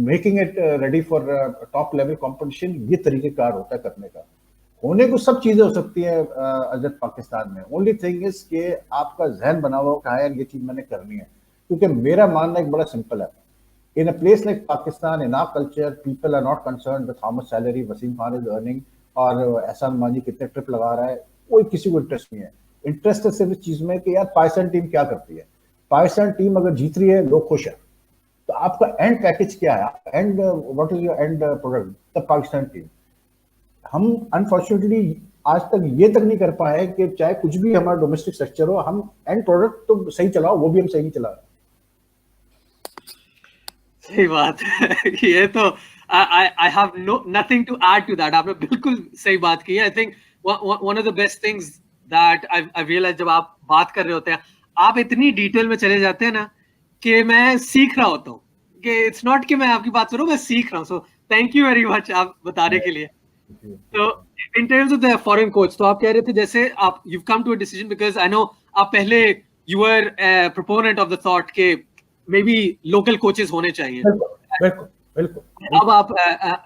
making it ready for top level competition, ये तरीकेकार होता है करने का। होने को सब चीजें हो सकती है अजत पाकिस्तान में, ओनली थिंग इज कि आपका जहन बना हुआ कि हाँ यार ये चीज मैंने करनी है। क्योंकि मेरा मानना एक बड़ा सिंपल है, in a place like Pakistan, in our culture, people are not concern with how much salary Wasim Khan is earning और एहसान मानी कितने ट्रिप लगा रहा है, कोई किसी को इंटरेस्ट नहीं है। इंटरेस्ट है सिर्फ इस चीज में कि यार पाकिस्तान टीम क्या करती है, पाकिस्तान टीम अगर जीत रही है लोग खुश है, तो आपका एंड पैकेज क्या है, and what is your and product, the Pakistan team. हम अनफॉर्चुनेटली आज तक ये तक नहीं कर पाए कि चाहे कुछ भी हमारा डोमेस्टिक स्ट्रक्चर हो, हम एंड प्रोडक्ट तो सही चलाओ, वो भी हम सही नहीं चला रहे। सही बात है। ये तो I have no nothing to add to that. आपने बिल्कुल सही बात की है। I think one of the best things that I realise, जब आप बात कर रहे होते हैं, आप इतनी डिटेल में चले जाते हैं ना कि मैं सीख रहा होता हूँ, कि इट्स नॉट कि मैं आपकी बात करूँ, मैं सीख रहा हूँ। So thank you very much आप बताने के लिए। तो in terms of the foreign coach, तो आप कह रहे थे जैसे आप you come to a decision, because I know आप पहले you are proponent of the thought के मे बी लोकल कोचेस होने चाहिए। बिल्कुल बिल्कुल। अब आप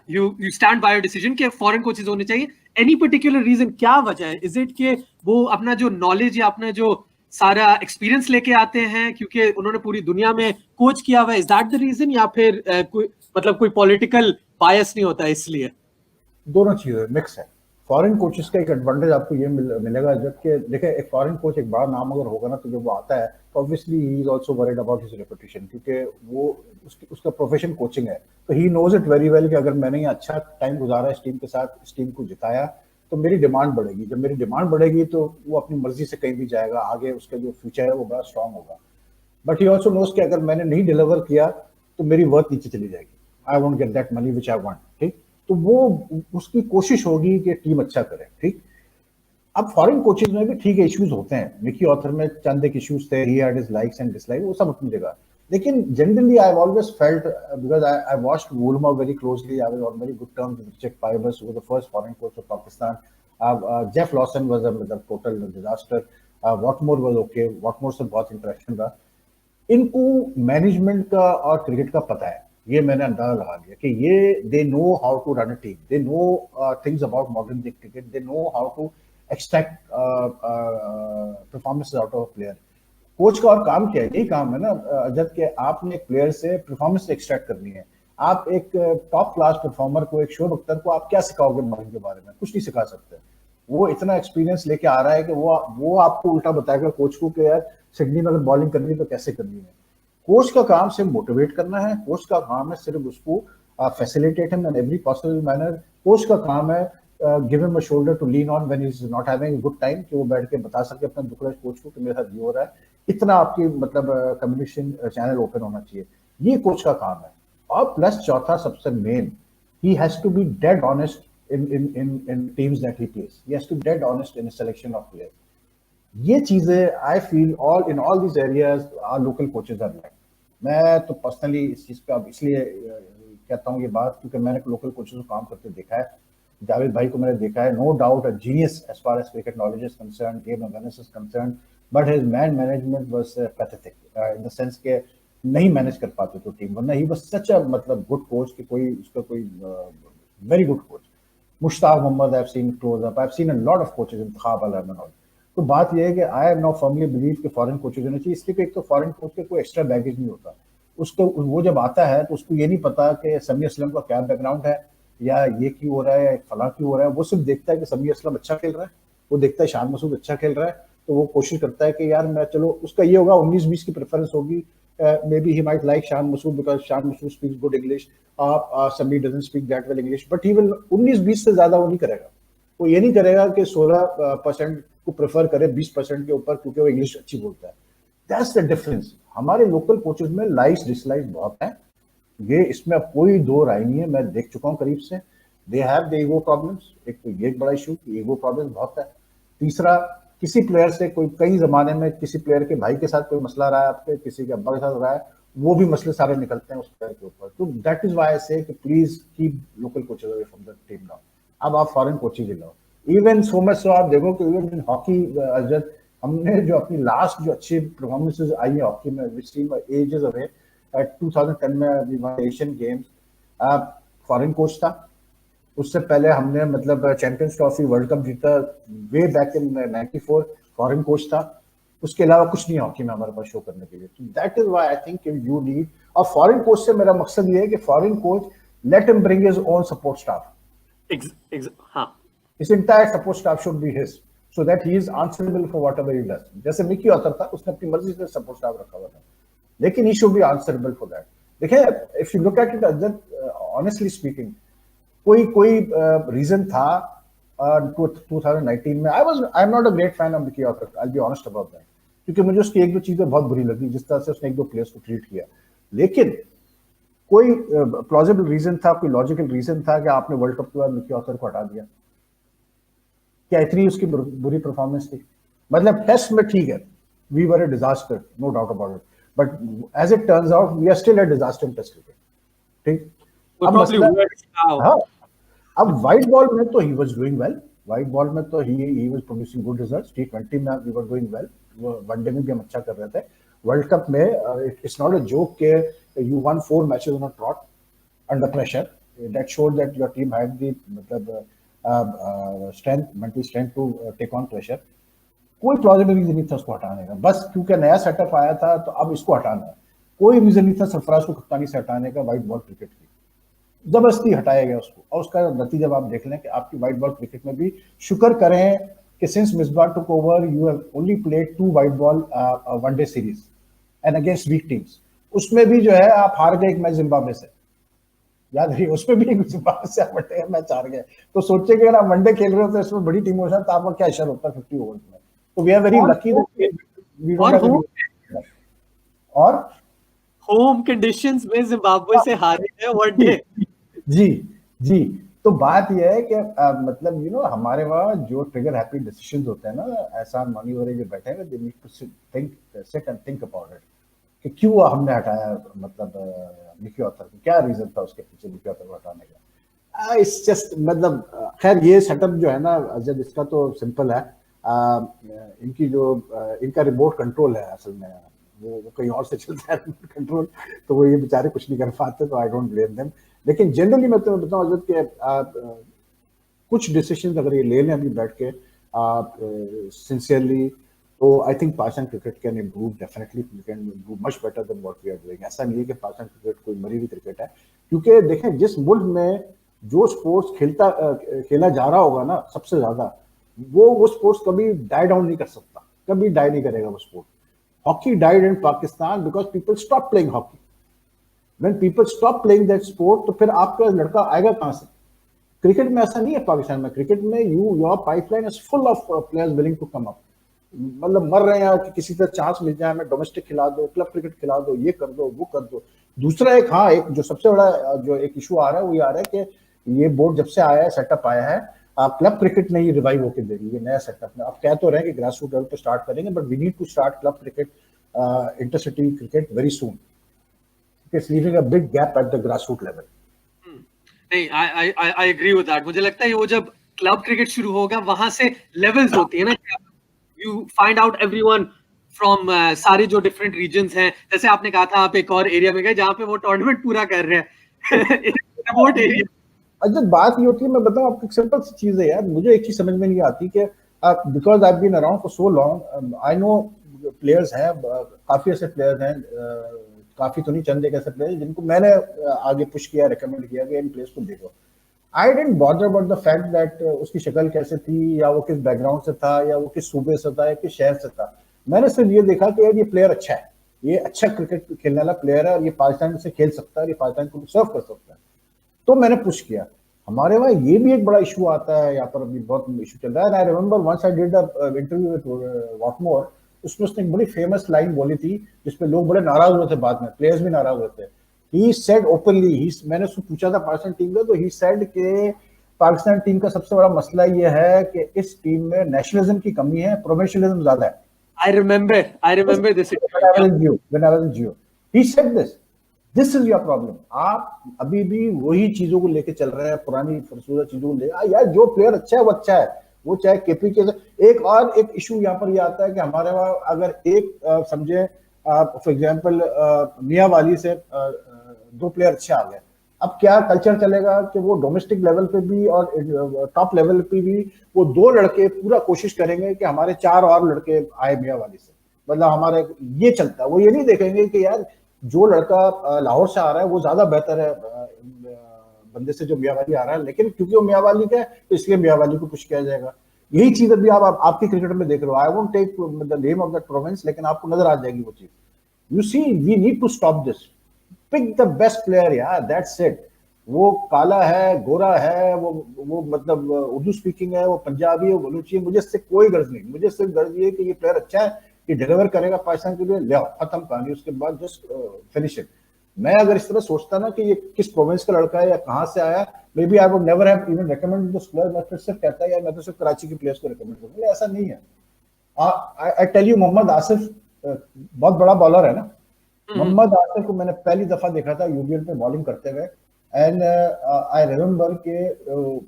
you stand by your decision कि फॉरेन कोचेस होने चाहिए। एनी पर्टिकुलर रीजन, क्या वजह है? इज इट कि वो अपना जो नॉलेज या अपना जो सारा एक्सपीरियंस लेके आते हैं क्योंकि उन्होंने पूरी दुनिया में कोच किया हुआ है, इज दैट द रीजन, या फिर कोई मतलब कोई पॉलिटिकल बायस नहीं होता इसलिए? दोनों चीजें मिक्स है। फॉरेन कोचेस का एक एडवांटेज आपको ये मिलेगा जबकि देखिए, एक फॉरेन कोच एक बड़ा नाम अगर होगा ना, तो जब वो आता है तो obviously he is also worried about his reputation, क्योंकि वो उसका प्रोफेशन कोचिंग है। तो he knows it very well कि अगर मैंने ये अच्छा टाइम गुजारा इस टीम के साथ, इस टीम को जिताया, तो मेरी डिमांड बढ़ेगी। जब मेरी डिमांड बढ़ेगी तो वो अपनी मर्जी से कहीं भी जाएगा, आगे उसका जो फ्यूचर है वो बड़ा स्ट्रांग होगा। बट ही ऑल्सो नोज कि अगर मैंने नहीं डिलीवर किया तो मेरी वर्थ नीचे चली जाएगी, I won't get that money which I want. ठीक, तो वो उसकी कोशिश होगी कि टीम अच्छा करे। ठीक, अब फॉरेन कोचेज में भी ठीक है इश्यूज होते हैं, मिकी ऑथर में चंद एक इश्यूज थे, he had his likes and dislike, वो सब अपनी जगह। लेकिन generally I always felt, because I watched Woolmer very closely, I was on very good terms with Richard Pybus, who was the first foreign coach of Pakistan. Geoff Lawson was a total disaster, Whatmore was okay, Whatmore से बहुत interaction रहा। इनको management का और cricket का पता है, ये मैंने अंदाजा लगा लिया कि ये they know how to run a team, they know things about modern day cricket, they know how to extract performance out of player. Coach का और काम क्या है? यही काम है ना अजत, के आपने एक प्लेयर से परफॉर्मेंस एक्सट्रैक्ट करनी है। आप एक टॉप क्लास परफॉर्मर को, एक शोएब अख्तर को आप क्या सिखाओगे मॉडर्न के बारे में? कुछ नहीं सिखा सकते। वो इतना एक्सपीरियंस लेके आ रहा है कि वो आपको उल्टा बताएगा कोच को कि यार सिडनी में अगर बॉलिंग करनी है तो कैसे करनी है। कोच का काम सिर्फ मोटिवेट करना है, कोच का काम है सिर्फ उसको facilitate him in every possible manner. Coach का काम है give him a shoulder to lean on when he is not having a good time, कि वो बैठ के बता सके अपना दुख रहा कोच को कि मेरे साथ ये हो रहा है। इतना आपकी मतलब कम्युनिकेशन चैनल ओपन होना चाहिए, ये कोच का काम है। और प्लस चौथा सबसे main, he has to be dead honest in teams that he plays. He has to be dead honest in his selection of players. ये चीजें I feel all in all these areas our local coaches are lack. मैं तो personally इस चीज पे अब इसलिए कहता हूँ ये बात क्योंकि मैंने लोकल कोचेज को काम करते देखा है। जावेद भाई को मैंने देखा है, no doubt a genius as far as cricket knowledge is concern, game awareness is concern, but his man management was pathetic in the sense के नहीं मैनेज कर पाते तो टीम, वरना ही वाज सच अ मतलब गुड कोच कि कोई उसका कोई very good coach. Mushtaq Mohammad, I've seen close up, I've seen a lot of coaches in ख्वाब आलम and all। तो बात यह है कि I am now firmly believe कि फॉरेन कोचेज होने चाहिए, इसलिए कि एक तो फॉरेन कोच के कोई एक्स्ट्रा बैगेज नहीं होता। उसको वो जब आता है तो उसको ये नहीं पता कि समी असलम का क्या बैकग्राउंड है, या ये क्यों हो रहा है, या फला क्यों हो रहा है। वो सिर्फ देखता है कि समी असलम अच्छा खेल रहा है, वो देखता है शान मसूद अच्छा खेल रहा है, तो वो कोशिश करता है कि यार मैं चलो, उसका ये होगा 19-20 की प्रेफरेंस होगी, maybe he might like Shan Masood because Shan Masood speaks good English, Sami doesn't speak that well English, but he will 19-20 से ज्यादा वो नहीं करेगा। वो ये नहीं करेगा कि 16% को प्रेफर करे 20% के ऊपर क्योंकि वो इंग्लिश अच्छी बोलता है। That's the difference. हमारे लोकल कोचेस में लाइक्स डिसलाइक्स बहुत हैं, ये इसमें अब कोई दो राय नहीं है, मैं देख चुका हूँ करीब से। They have the ego problems, एक तो ये एक बड़ा इशू, ईगो प्रॉब्लम बहुत है। तीसरा, किसी प्लेयर से कोई, कई जमाने में किसी प्लेयर के भाई के साथ कोई मसला रहा है आपके, किसी के अब्बा के साथ रहा है, वो भी मसले सारे निकलते हैं उस प्लेयर के ऊपर। तो दैट इज व्हाई आई से कि please keep local coaches away from the team now. अब आप फॉरेन कोचेज ही लाओ। इवन सो मच सो आप देखो कि इवन इन हॉकी, अजद, हमने जो अपनी लास्ट जो अच्छी परफॉर्मेंसेज आई है हॉकी में, विच टीम एजेस अवे, 2010 में we won Asian games, foreign coach था। उससे पहले हमने मतलब चैंपियंस ट्रॉफी वर्ल्ड कप जीता way back in 94, foreign coach था। उसके अलावा कुछ नहीं हॉकी में हमारे पास शो करने के लिए। तो that is why I think you need, और फॉरेन कोच से मेरा मकसद ये है कि foreign coach let him bring his own support staff. हाँ, His entire support staff should be his, so that he is answerable for whatever he does. जैसे Mickey author था, उसने अपनी मर्जी से सपोर्ट स्टाफ रखा हुआ था, लेकिन he should be answerable for that. देखिए, if you look at it, honestly speaking, कोई रीजन था 2019 में। I'm not a great fan of Mickey Arthur, I'll be honest about that, क्योंकि मुझे उसकी एक दो चीजें बहुत बुरी लगी, जिस तरह से उसने एक दो प्लेयर्स को ट्रीट किया। लेकिन कोई प्लॉजिबल रीजन था, कोई लॉजिकल रीजन था कि आपने वर्ल्ड कप के बाद मिकी ऑथर को हटा दिया? क्या इतनी उसकी बुरी परफॉर्मेंस थी? मतलब टेस्ट में ठीक है, we were a disaster, no doubt about it, but as it turns out we are still a disaster in test cricket. ठीक, अब मसला, हाँ, अब वाइट बॉल में तो ही was doing well, white ball में तो ही was producing good results. T20 में we were doing well, one day में भी हम अच्छा कर रहे थे। वर्ल्ड कप में इट्स नॉट अ जोक के you one 4 matches on a trot under pressure, that showed that your team had the मतलब strength, mental strength to take on pressure. कोई प्लॉजिबल रीजन नहीं था उसको हटाने का, बस क्योंकि नया सेटअप आया था तो अब इसको हटाना है। कोई रीजन नहीं था सरफराज को कप्तानी से हटाने का व्हाइट बॉल क्रिकेट की, जबरदस्ती हटाया गया उसको। और उसका नतीजा आप देख लें कि आपकी व्हाइट बॉल क्रिकेट में भी, शुक्र करें कि since Misbah took over you have only played 2 white ball one day series and against weak teams. उसमें भी जो है आप हार गए एक मैच जिम्बाब्वे से, याद रखिए, उसमें भी जिम्बाब्वे से आप वनडे मैच हार गए। तो सोचिए कि अगर आप वनडे खेल रहे हो तो इसमें बड़ी टीम हो जाए तो आपका क्या इशर होता है 50 ओवर्स में। तो we are very lucky that we don't have any. और होम कंडीशंस में जिम्बाब्वे से हारे हैं वनडे। जी जी, तो बात यह है कि मतलब हमारे वहाँ जो ट्रिगर हैप्पी डिसीजंस होते हैं ना, एहसान मानी वाले जो बैठे हैं, they need to sit and think about it कि क्यों हमने हटाया, मतलब मिकी ऑथर को क्या रीजन था उसके पीछे मिकी ऑथर को हटाने का। इट्स जस्ट मतलब खैर ये सेटअप जो है ना अजद, इसका तो सिंपल है। इनकी जो इनका रिमोट कंट्रोल है असल में, वो कहीं और से चलता है रिमोट कंट्रोल, तो वो ये बेचारे कुछ नहीं कर पाते, तो आई डोंट ब्लेम देम। लेकिन जनरली मैं तुम्हें बताऊं अजद के कुछ डिसीजन अगर ये ले लें अभी बैठ के सिंसियरली, तो I think Pakistan cricket can improve definitely, can improve much better than what we are doing. ऐसा नहीं है कि पाकिस्तान क्रिकेट कोई मरी हुई क्रिकेट है, क्योंकि देखें जिस मुल्क में जो स्पोर्ट्स खेला जा रहा होगा ना सबसे ज्यादा, वो स्पोर्ट्स कभी डाई डाउन नहीं कर सकता, कभी डाई नहीं करेगा वो sport. Hockey died in Pakistan because people stop playing hockey. When people stop playing that sport, तो फिर आपका लड़का आएगा कहां से? क्रिकेट में ऐसा नहीं है पाकिस्तान में, क्रिकेट में your pipeline is full of players willing to come up, मतलब मर रहे हैं कि किसी तरह चांस मिल जाए, हमें डोमेस्टिक खिला दो, क्लब क्रिकेट खिला दो, ये कर दो, वो कर दो। दूसरा एक, हाँ, एक जो सबसे बड़ा जो एक इशू आ रहा है वो ये आ रहा है कि ये बोर्ड जब से आया है, सेटअप आया है, क्लब क्रिकेट नहीं रिवाइव होकर दे रही है नया सेटअप में। आप कह तो रहे हैं कि ग्रास रूट लेवल पे स्टार्ट करेंगे, but we need to start club cricket, intercity cricket very soon. It's leaving a big gap at the grass root level. नहीं, आई एग्री विद दैट। मुझे लगता है वो जब क्लब क्रिकेट शुरू होगा, वहां से लेवल्स होती है ना, you find out everyone from सारे जो डिफरेंट रीजन्स हैं। जैसे आपने कहा था आप एक और एरिया में गए जहां पे वो टूर्नामेंट पूरा कर रहे हैं रिमोट एरिया। अच्छा, बात ये होती है, मैं बताऊं आपको, एक सिंपल सी चीज है यार, मुझे एक चीज समझ में नहीं आती कि because I have been around for so long, I know players हैं, काफी ऐसे प्लेयर्स हैं, काफी तो नहीं, चंद एक ऐसे प्लेयर्स जिनको मैंने आगे पुश किया, रिकमेंड किया कि इन प्लेयर्स को देखो। I didn't bother about the fact that उसकी शक्ल कैसे थी, या वो किस बैकग्राउंड से था, या वो किस सूबे से था, या किस शहर से था। मैंने सिर्फ ये देखा कि यार ये प्लेयर अच्छा है, ये अच्छा क्रिकेट खेलने वाला प्लेयर है, और ये पाकिस्तान से खेल सकता है, ये पाकिस्तान को सर्व कर सकता है, तो मैंने पुश किया। हमारे वहाँ ये भी एक बड़ा इशू आता है, यहाँ पर अभी बहुत इशू चल रहा है। I remember once I did the interview with Whatmore, उसमें उसने एक बड़ी फेमस लाइन बोली थी जिसपे लोग बड़े नाराज हुए थे, बाद में प्लेयर्स भी नाराज हुए थे। ही सेड ओपनली, मैंने उसको पूछा था पाकिस्तान टीम का, तो ही सेड के पाकिस्तान टीम का सबसे बड़ा मसला ये है कि इस टीम में नेशनलिज्म की कमी है, प्रोविंशियलिज्म ज्यादा है। I remember this When I interview. was in Geo, when I was in Geo, he said this. This is your problem. आप अभी भी वही चीजों को लेके चल रहे हैं, पुरानी फरसूदा चीजों को लेके। यार जो प्लेयर अच्छा है वो अच्छा है, वो चाहे केपी के। एक और एक इशू यहाँ पर ये आता है कि हमारे वहाँ अगर एक समझे फॉर एग्जांपल मियाँ वाली से दो प्लेयर अच्छे आ गए, अब क्या कल्चर चलेगा कि वो डोमेस्टिक लेवल पे भी और टॉप लेवल पे भी वो दो लड़के पूरा कोशिश करेंगे कि हमारे चार और लड़के आए मियाँ वाली से, मतलब हमारे ये चलता है। वो ये नहीं देखेंगे कि यार जो लड़का लाहौर से आ रहा है वो ज्यादा बेहतर है बंदे से जो मियाँवाली आ रहा है, लेकिन क्योंकि वो मियाँवाली का है तो इसलिए मियाँवाली को पुश किया जाएगा। यही चीज अभी आप आपके क्रिकेट में देख रहे हो। I won't take the name of that province, लेकिन आपको नजर आ जाएगी वो चीज। You see, we need to stop this. Pick the best player यार, दैट्स इट। वो काला है, गोरा है, वो मतलब उर्दू स्पीकिंग है, वो पंजाबी है, वो बलूची है, मुझे इससे कोई गर्ज नहीं। मुझे सिर्फ गर्ज ये कि ये प्लेयर अच्छा है, ये डिलीवर करेगा पाकिस्तान के लिए, ले आओ, खत्म कहानी, उसके बाद जस्ट फिनिश इट। मैं अगर इस तरह सोचता ना कि ये किस प्रोविंस का लड़का है या कहाँ से आया, maybe I would never have even recommended this player. मैं फिर सिर्फ कहता यार मैं तो सिर्फ कराची के प्लेयर्स को रिकमेंड करूंगा, ऐसा नहीं है। I tell you, Mohammad Asif बहुत बड़ा बॉलर है ना। मोहम्मद आसिफ को मैंने पहली दफा देखा था यूबीएल पे बॉलिंग करते हुए, एंड आई रिमेम्बर के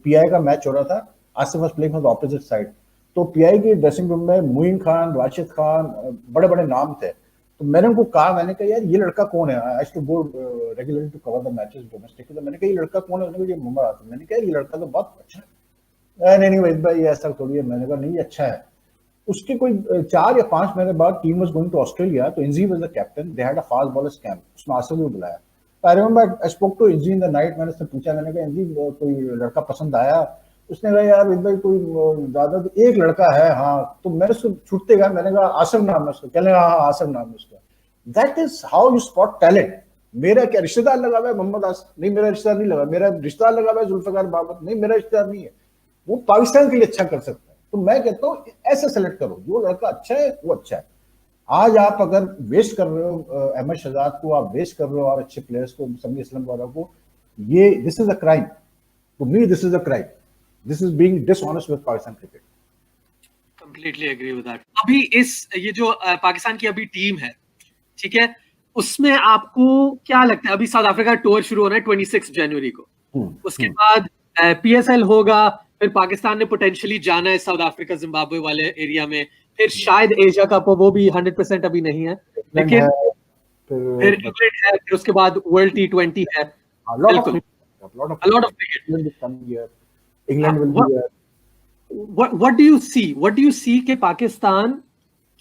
पीआई का मैच हो रहा था, Asif was playing from the opposite side. तो पीआई की ड्रेसिंग रूम में मुइन खान, राशिद खान, बड़े बड़े नाम थे। तो मैंने उनको कहा, मैंने कहा यार ये लड़का कौन है? I to go regularly to cover the matches domestic. तो मैंने कहा ये लड़का कौन है? उन्होंने कहा ये मोहम्मद आसिफ। मैंने कहा ये लड़का तो बहुत अच्छा है। नहीं नहीं वहीद भाई ये ऐसा थोड़ी है। मैंने कहा नहीं अच्छा है। उसके कोई 4 या 5 महीने बाद team was going to Australia, तो Inzi was the captain, they had a fast bowlers camp, उसमें आसिफ को बुलाया। I remember I spoke to Inzi in the night. मैंने उससे पूछा, मैंने कहा इंजी कोई लड़का पसंद आया? उसने कहा यार वहीद भाई कोई ज्यादा तो एक लड़का है, हाँ। तो मैंने उसको छूटते गया, मैंने कहा आसिफ नाम है उसका। कहने हाँ हाँ आसिफ नाम है उसका। That is how you spot talent. मेरा क्या रिश्तेदार लगा हुआ है मोहम्मद आसिफ? नहीं मेरा रिश्तेदार नहीं लगा। मेरा रिश्तेदार लगा हुआ है जुल्फिकार बाबर? नहीं मेरा रिश्तेदार नहीं है। वो पाकिस्तान के लिए अच्छा कर सकता है। तो मैं कहता हूँ ऐसे सेलेक्ट करो, जो लड़का अच्छा है वो अच्छा है। आज आप अगर वेस्ट कर रहे हो अहमद शहजाद को, आप वेस्ट कर रहे हो और अच्छे प्लेयर्स को, समी असलम वाला को, ये this is a crime to me. This is a crime. This is being dishonest with Pakistan cricket. Completely agree with that. अभी ये जो पाकिस्तान की अभी टीम है, ठीक है, उसमें आपको क्या लगता है? अभी साउथ अफ्रीका टूर शुरू होना है 26 जनवरी को, उसके बाद पीएसएल होगा, फिर पाकिस्तान ने पोटेंशियली जाना है साउथ अफ्रीका जिम्बाब्वे वाले एरिया में, फिर शायद एशिया कप हो, वो भी 100% अभी नहीं है, लेकिन फिर इंग्लैंड है, फिर उसके बाद वर्ल्ड T20 है। बिल्कुल, a lot of cricket. England will be What do you see? What do you see कि पाकिस्तान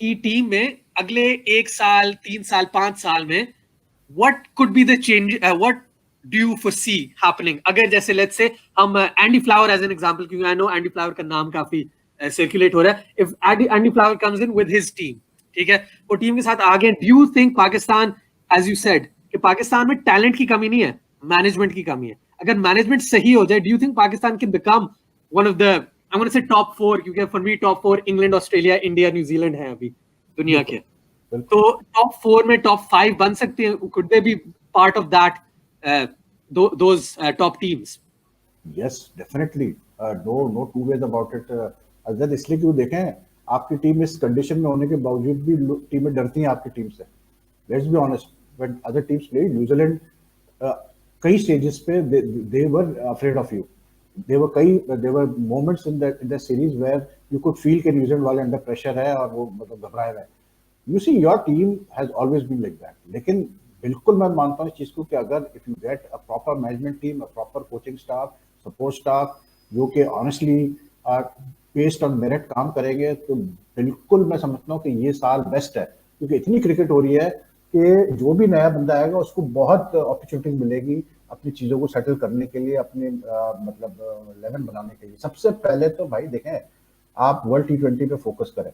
की टीम में अगले 1 साल, 3 साल, 5 साल में what could be the change? What do you foresee happening? अगर जैसे let's say हम Andy flower as an example, क्योंकि I know एंडी फ्लावर का नाम काफी circulate हो रहा है. If Andy flower comes in with his team, ठीक है, वो टीम के साथ आगे, do you think Pakistan, as you said, कि पाकिस्तान में टैलेंट की कमी नहीं है, मैनेजमेंट की कमी है? अगर मैनेजमेंट सही हो जाए, do you think Pakistan can become one of the, I'm going to say top 4, क्योंकि for me top 4 England, Australia, India, New Zealand है अभी दुनिया के, तो टॉप 4 में टॉप 5 बन सकते हैं? Could they be part of that those top teams? Yes, definitely. No two ways about it. अगर इसलिए क्यों देखें, आपकी टीम इस कंडीशन में होने के बावजूद भी टीमें डरती हैं आपकी टीम से। Let's be honest. When other teams played, New Zealand कई स्टेजेस पे they were afraid of you. There were moments in the series where you could feel कि न्यूजीलैंड वाले अंडर प्रेशर है और वो मतलब घबराए हुए हैं। You see, your team has always been like that. लेकिन बिल्कुल मैं मानता हूँ इस चीज को कि अगर if you get a proper management team, a proper coaching staff, support staff, जो कि honestly based on merit काम करेंगे, तो बिल्कुल मैं समझता हूँ कि ये साल बेस्ट है। क्योंकि इतनी क्रिकेट हो रही है कि जो भी नया बंदा आएगा उसको बहुत अपॉर्चुनिटी मिलेगी अपनी चीजों को सेटल करने के लिए, अपने मतलब लेवल बनाने के लिए। सबसे पहले तो भाई देखें, आप वर्ल्ड T20 पे फोकस करें।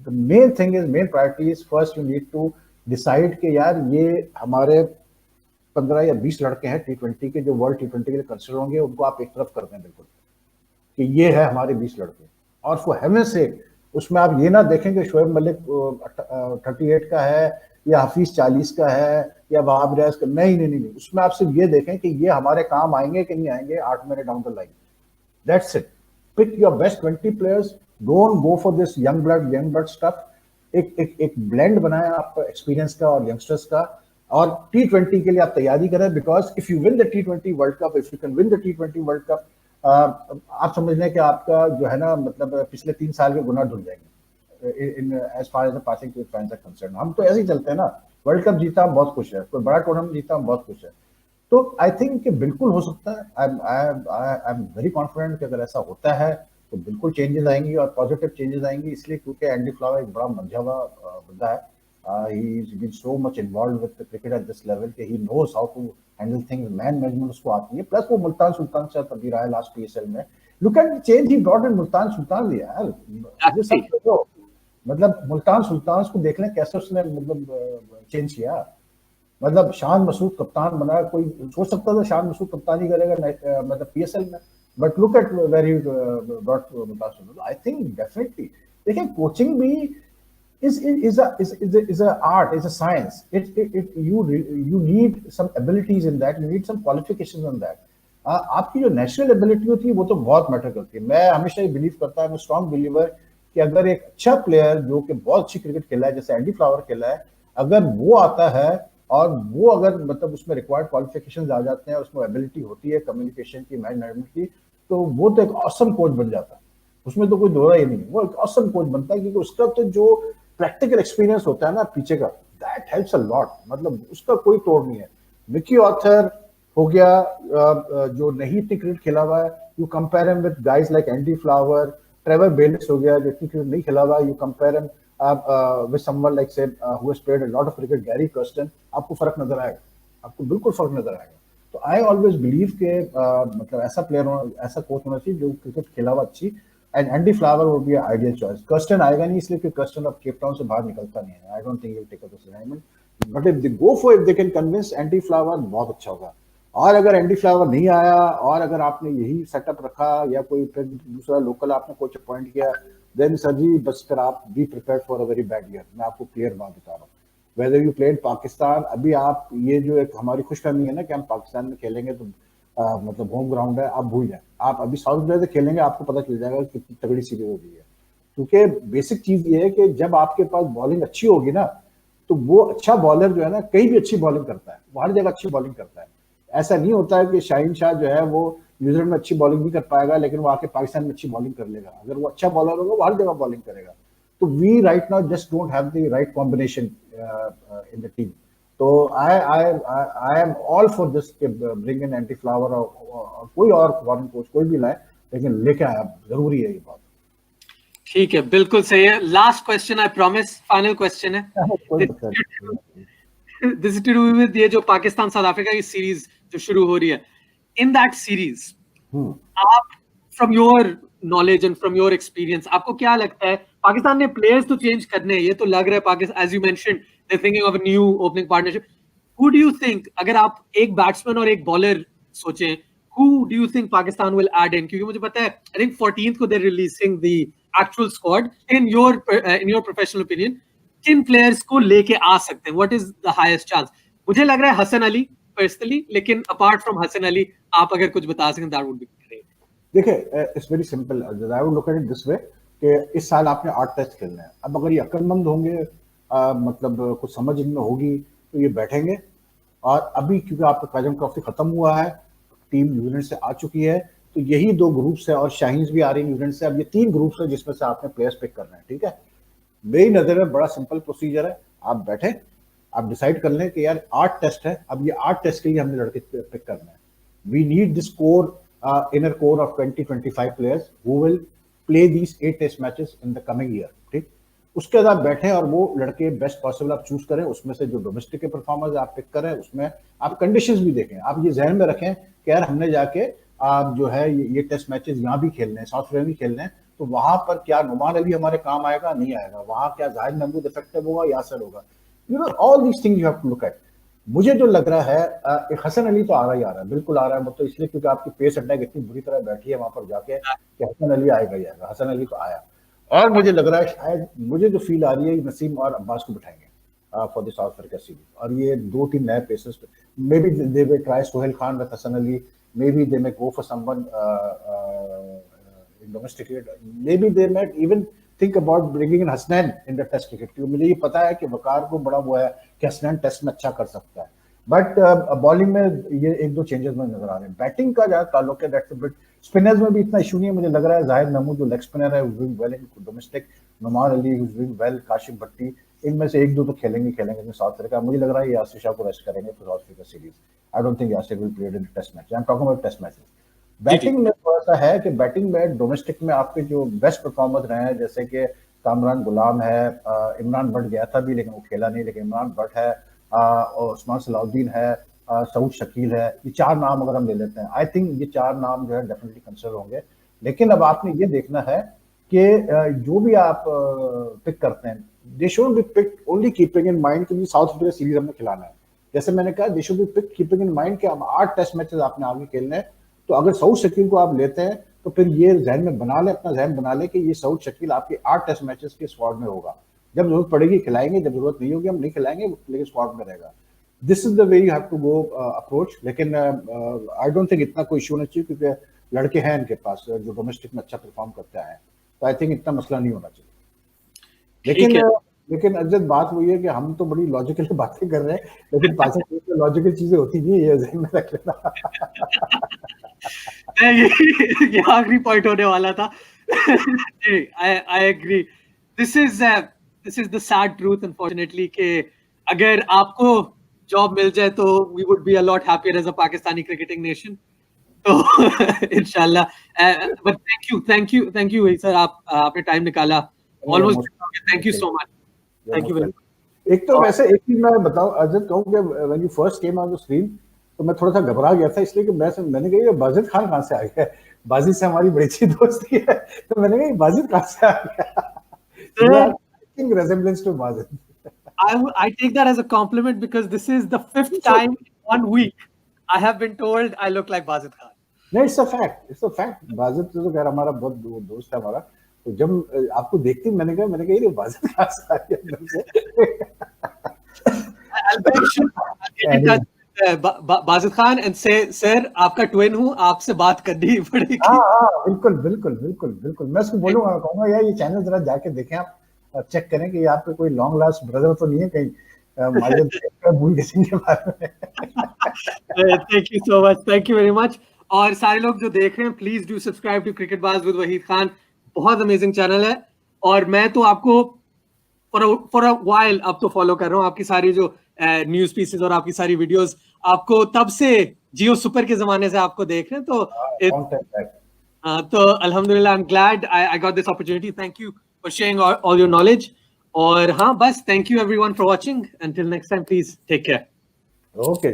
The main thing is, main priority is first you need to decide कि यार ये हमारे 15 या 20 लड़के हैं T20 के जो वर्ल्ड T20 के लिए कंसिडर होंगे, उनको आप एक तरफ कर दें बिल्कुल कि ये है हमारे 20 लड़के। और फॉर हेवन सेक उसमें आप ये ना देखें कि शोएब मलिक 38 का है या हफीज 40 का है या वहाब रियाज का, नहीं नहीं नहीं, उसमें आप सिर्फ ये देखें कि ये हमारे काम आएंगे कि नहीं आएंगे 8 महीने down the line. That's it. Pick your best 20 players, don't go for this young blood stuff. एक ब्लेंड बनाए आप एक्सपीरियंस का और यंगस्टर्स का, और T20 के लिए आप तैयारी करें, because if you win the T20 world cup, if you can win the T20 world cup, आप समझ लें कि आपका जो है ना, मतलब पिछले 3 साल के गुना धुल जाएंगे in as far as the passing to fans are concern. हम तो ऐसे ही चलते हैं ना, वर्ल्ड कप जीता हम बहुत खुश है, कोई बड़ा टूर्नामेंट जीता हम बहुत खुश है। तो आई थिंक कि बिल्कुल हो सकता है, आई एम वेरी कॉन्फिडेंट कि अगर ऐसा होता है तो बिल्कुल चेंजेस आएंगी और पॉजिटिव चेंजेस आएंगी, इसलिए क्योंकि एंडी फ्लावर एक बड़ा मंझा हुआ बंदा है। He is been so much involve with cricket at this level कि he knows how to handle things, man management उसको आती है, प्लस वो मुल्तान सुल्तान से अभी रहा है लास्ट PSL में। Look at the change he brought in Multan Sultan यार, ये सब देखो, मतलब मुल्तान सुल्तान को देख लें कैसे उसने मतलब चेंज किया। मतलब शान मसूद कप्तान बना, कोई सोच सकता था शान मसूद कप्तानी करेगा मतलब PSL में, but look at where he brought Multan Sultan. I think definitely देखिए, कोचिंग भी is a art, is a science. You need some abilities in that, you need some qualifications on that. आपकी जो नेशनल एबिलिटी होती है वो तो बहुत मैटर करती है। मैं हमेशा ये बिलीव करता हूँ, स्ट्रॉन्ग बिलीवर, कि अगर एक अच्छा प्लेयर जो कि बहुत अच्छी क्रिकेट खेला है, जैसे एंडी फ्लावर खेला है, अगर वो आता है और वो अगर मतलब उसमें रिक्वायर्ड क्वालिफिकेशंस आ जाते हैं और उसमें एबिलिटी होती है कम्युनिकेशन की, मैनेजमेंट की, तो वो तो एक ऑसम कोच बन जाता है, उसमें तो कोई दोहरा ही नहीं, वो एक ऑसम कोच बनता है, क्योंकि उसका तो जो प्रैक्टिकल एक्सपीरियंस होता है ना पीछे का, दैट हेल्प्स अ लॉट, मतलब उसका कोई तोड़ नहीं है। मिकी ऑर्थर हो गया जो नहीं इतनी क्रिकेट खेला हुआ है, you compare him with guys like Andy Flower, Trevor Bayliss हो गया जो इतनी क्रिकेट नहीं खेला हुआ है, you compare him with someone like say who has played a lot of cricket, Gary Kirsten, आपको फर्क नजर आएगा, आपको बिल्कुल फर्क नजर आएगा। तो आई ऑलवेज बिलीव के मतलब ऐसा प्लेयर होना, ऐसा कोच होना चाहिए जो क्रिकेट खेला हुआ अच्छी, and Andy flower would be ideal choice. Kirsten आएगा नहीं इसलिए कि कर्स्टन अब केप टाउन से बाहर निकलता नहीं है, I don't think he will take up this assignment, but if they go for, if they can convince Andy Flower, बहुत अच्छा होगा। और अगर एंडी फ्लावर नहीं आया और अगर आपने यही सेटअप रखा या कोई फिर दूसरा लोकल आपने कोच अपॉइंट किया, देन सर जी बस फिर आप be prepared for a very bad year. मैं आपको क्लियर बात बता रहा हूँ, वेदर यू प्लेड पाकिस्तान, अभी आप ये जो एक हमारी खुशफहमी है ना कि हम पाकिस्तान में खेलेंगे तो मतलब होम ग्राउंड है, आप भूल जाए, आप अभी साउथ अफ्रीका से खेलेंगे आपको पता चल जाएगा कितनी तगड़ी सीरीज हो रही है। क्योंकि बेसिक चीज ये है कि जब आपके पास बॉलिंग अच्छी होगी ना, तो वो अच्छा बॉलर जो है ना कहीं भी अच्छी बॉलिंग करता है, वो हर जगह अच्छी बॉलिंग करता है। ऐसा नहीं होता है कि शाहीन शाह जो है वो न्यूजीलैंड में अच्छी बॉलिंग नहीं कर पाएगा लेकिन वो आके पाकिस्तान में अच्छी बॉलिंग कर लेगा, अगर वो अच्छा बॉलर होगा वो हर जगह बॉलिंग करेगा। तो we right now just don't have the right combination in the team. तो I am all for this के ब्रिंग इन एंटी फ्लावर और कोई और फॉरेन कोच कोई भी लाए, लेकिन लेके आया, जरूरी है ये बात। ठीक है, बिल्कुल सही है। Last question, I promise, final question है। This is to do with ये जो पाकिस्तान साउथ अफ्रीका की सीरीज जो शुरू हो रही है, इन दैट सीरीज आप from your knowledge and from your experience आपको क्या लगता है, पाकिस्तान ने प्लेयर्स तो चेंज करने हैं, ये तो लग रहा है Pakistan, as you mentioned they are thinking of a new opening partnership, who do you think, अगर आप एक बैट्समैन और एक बॉलर सोचें, who do you think Pakistan will add in? क्योंकि मुझे पता है I think 14th को they're releasing the actual squad. In your professional opinion, किन players को लेके आ सकते हैं? What is the highest chance? मुझे लग रहा है हसन अली personally, लेकिन apart from हसन अली आप अगर कुछ बता सकें that would be great. देखिए it's very simple, I would look at it this way कि इस साल आपने 8 टेस्ट खेलने हैं। अब अगर ये अक्लमंद होंगे, मतलब कुछ समझ इनमें होगी तो ये बैठेंगे। और अभी क्योंकि आपका काजम ट्रॉफी खत्म हुआ है, टीम न्यूजीलैंड से आ चुकी है, तो यही 2 ग्रुप्स है और शाहीन भी आ रही है न्यूजीलैंड से। अब ये 3 ग्रुप्स है जिसमें से आपने प्लेयर्स पिक करना है, ठीक है। मेरी नजर में बड़ा सिंपल प्रोसीजर है, आप बैठे, आप डिसाइड कर लें कि यार 8 टेस्ट है, अब ये 8 टेस्ट के लिए हमने लड़के पिक करना है। We need this core, inner core of 20-25 players who will play these 8 test matches in the coming year, ठीक। उसके बाद आप बैठे और वो लड़के बेस्ट पॉसिबल आप चूज करें, उसमें से जो डोमेस्टिक के परफॉर्मेंस आप पिक करें, उसमें आप कंडीशंस भी देखें। आप ये जहन में रखें कि यार हमने जाके आप जो है ये टेस्ट मैचेस यहाँ भी खेलने हैं, साउथ अफ्रीका भी खेलने हैं, तो वहां पर क्या नुमान अली हमारे काम आएगा नहीं आएगा, वहां क्या जाहिद महमूद इफेक्टिव होगा या असर होगा, you know all these things you have to look at. मुझे जो लग रहा है एक हसन अली तो आ रहा ही आ रहा है, बिल्कुल आ रहा है, मतलब इसलिए क्योंकि आपकी पेस अटैक इतनी बुरी तरह बैठी है वहां पर जाके कि हसन अली आएगा ही आएगा, हसन अली तो आया। और मुझे लग रहा है शायद मुझे जो फील आ रही है नसीम और अब्बास को बिठाएंगे for the South Africa series, और ये 2-3 नए pacers maybe they will try Sohail Khan with Hasan Ali, maybe they may go for someone in domestic cricket, maybe they may even think about bringing in Hasnain in the test cricket, क्योंकि मुझे ये पता है कि वकार को बड़ा वो है कि हसनैन टेस्ट में अच्छा कर सकता है, बट बॉलिंग में ये 1-2 चेंजेस मुझे नजर आ रहे हैं। बैटिंग का जहाँ ताल्लुक है दैट्स अ बिट, स्पिनर्स में भी इतना इशू नहीं है मुझे लग रहा है। जाहिर महमूद जो लेग स्पिनर है doing well in domestic, Numan Ali doing well, Kashif Bhatti, इनमें से 1-2 तो खेलेंगे साउथ अफ्रीका। मुझे लग रहा है यासिर शाह को रेस्ट करेंगे for South Africa series. I don't think Yasir will play in test match, I am talking about test matches. Batting में थोड़ा सा है कि बैटिंग में डोमेस्टिक में आपके जो बेस्ट परफॉर्मर्स रहे हैं जैसे कि कामरान गुलाम है, इमरान भट्ट गया था भी लेकिन वो खेला नहीं, लेकिन इमरान भट्ट है, और उस्मान सलाउद्दीन है, सऊद शकील है, ये 4 नाम अगर हम ले लेते हैं, आई थिंक ये 4 नाम जो है डेफिनेटली कंसिडर होंगे। लेकिन अब आपने ये देखना है कि जो भी आप पिक करते हैं they should be picked only keeping in mind कि साउथ अफ्रीका सीरीज हमने खिलाना है। जैसे मैंने कहा they should be picked keeping in mind कि हम 8 टेस्ट मैचेस आपने आगे खेलने हैं, तो अगर सऊद शकील को आप लेते हैं तो फिर ये जहन में बना ले, अपना जहन बना ले कि ये सऊद शकील आपके 8 टेस्ट मैचेस के स्क्वाड में होगा। जब जरूरत पड़ेगी खिलाएंगे, जब जरूरत नहीं होगी हम नहीं खिलाएंगे, लेकिन स्क्वाड में रहेगा। This is the way you have to go approach. लेकिन आई डोंट थिंक इतना कोई इशू होना चाहिए क्योंकि लड़के हैं इनके पास जो डोमेस्टिक में अच्छा परफॉर्म करते हैं, तो आई थिंक इतना मसला नहीं होना चाहिए। लेकिन अजद बात वही है कि हम तो बड़ी लॉजिकल बातें कर रहे हैं, लेकिन पाकिस्तान में लॉजिकल चीजें होती नहीं है, ये ज़हन में रख लेना। ये आखिरी पॉइंट होने वाला था। I agree, this is the sad truth unfortunately कि अगर आपको जॉब मिल जाए तो we would be a lot happier as a Pakistani cricketing nation. तो इंशाल्लाह, बट थैंक यू भाई सर, आपने टाइम निकाला almost, thank you so much, thank you very much. एक तो वैसे एक चीज मैं बताऊं अजद, कहूं कि when you first came on the screen तो मैं थोड़ा सा घबरा गया था, इसलिए कि मैंने कहा ये बाजिद खान कहां से आ गया, बाजिद से हमारी बड़ी अच्छी दोस्ती है, तो मैंने कहा बाजिद कहां से आ गया, resemblance to Basit. I take that as a compliment because this is the 5th time in 1 week I have been told I look like Basit Khan. No, it's a fact. Basit तो खैर हमारा बहुत दोस्त है हमारा, तो जब आपको देखती मैंने कहा ये बाजित कहां से आ गया एकदम से। I'll make sure get in touch with Basit Khan and say sir आपका ट्विन हूँ, आपसे बात करनी पड़ेगी। हाँ बिल्कुल मैं उसको बोलूंगा, कहूंगा यार ये चैनल जरा जाके देखें आप, चेक करें कि आपके कोई लॉन्ग लास्ट ब्रदर तो नहीं है कहीं भूल गए के बारे में। Thank you so much, thank you very much. और सारे लोग जो देख रहे हैं please do subscribe to Cricketbaaz with Waheed Khan, बहुत अमेजिंग चैनल है, और मैं तो आपको फॉर अ व्हाइल अब तो फॉलो कर रहा हूँ, आपकी सारी जो न्यूज पीसेस और आपकी सारी वीडियोस आपको तब से जियो सुपर के जमाने से आपको देख रहे हैं, तो अल्हम्दुलिल्लाह I am glad I got this opportunity, thank you for sharing all your knowledge. और हाँ बस, thank you everyone for watching. Until next time, please take care. Okay.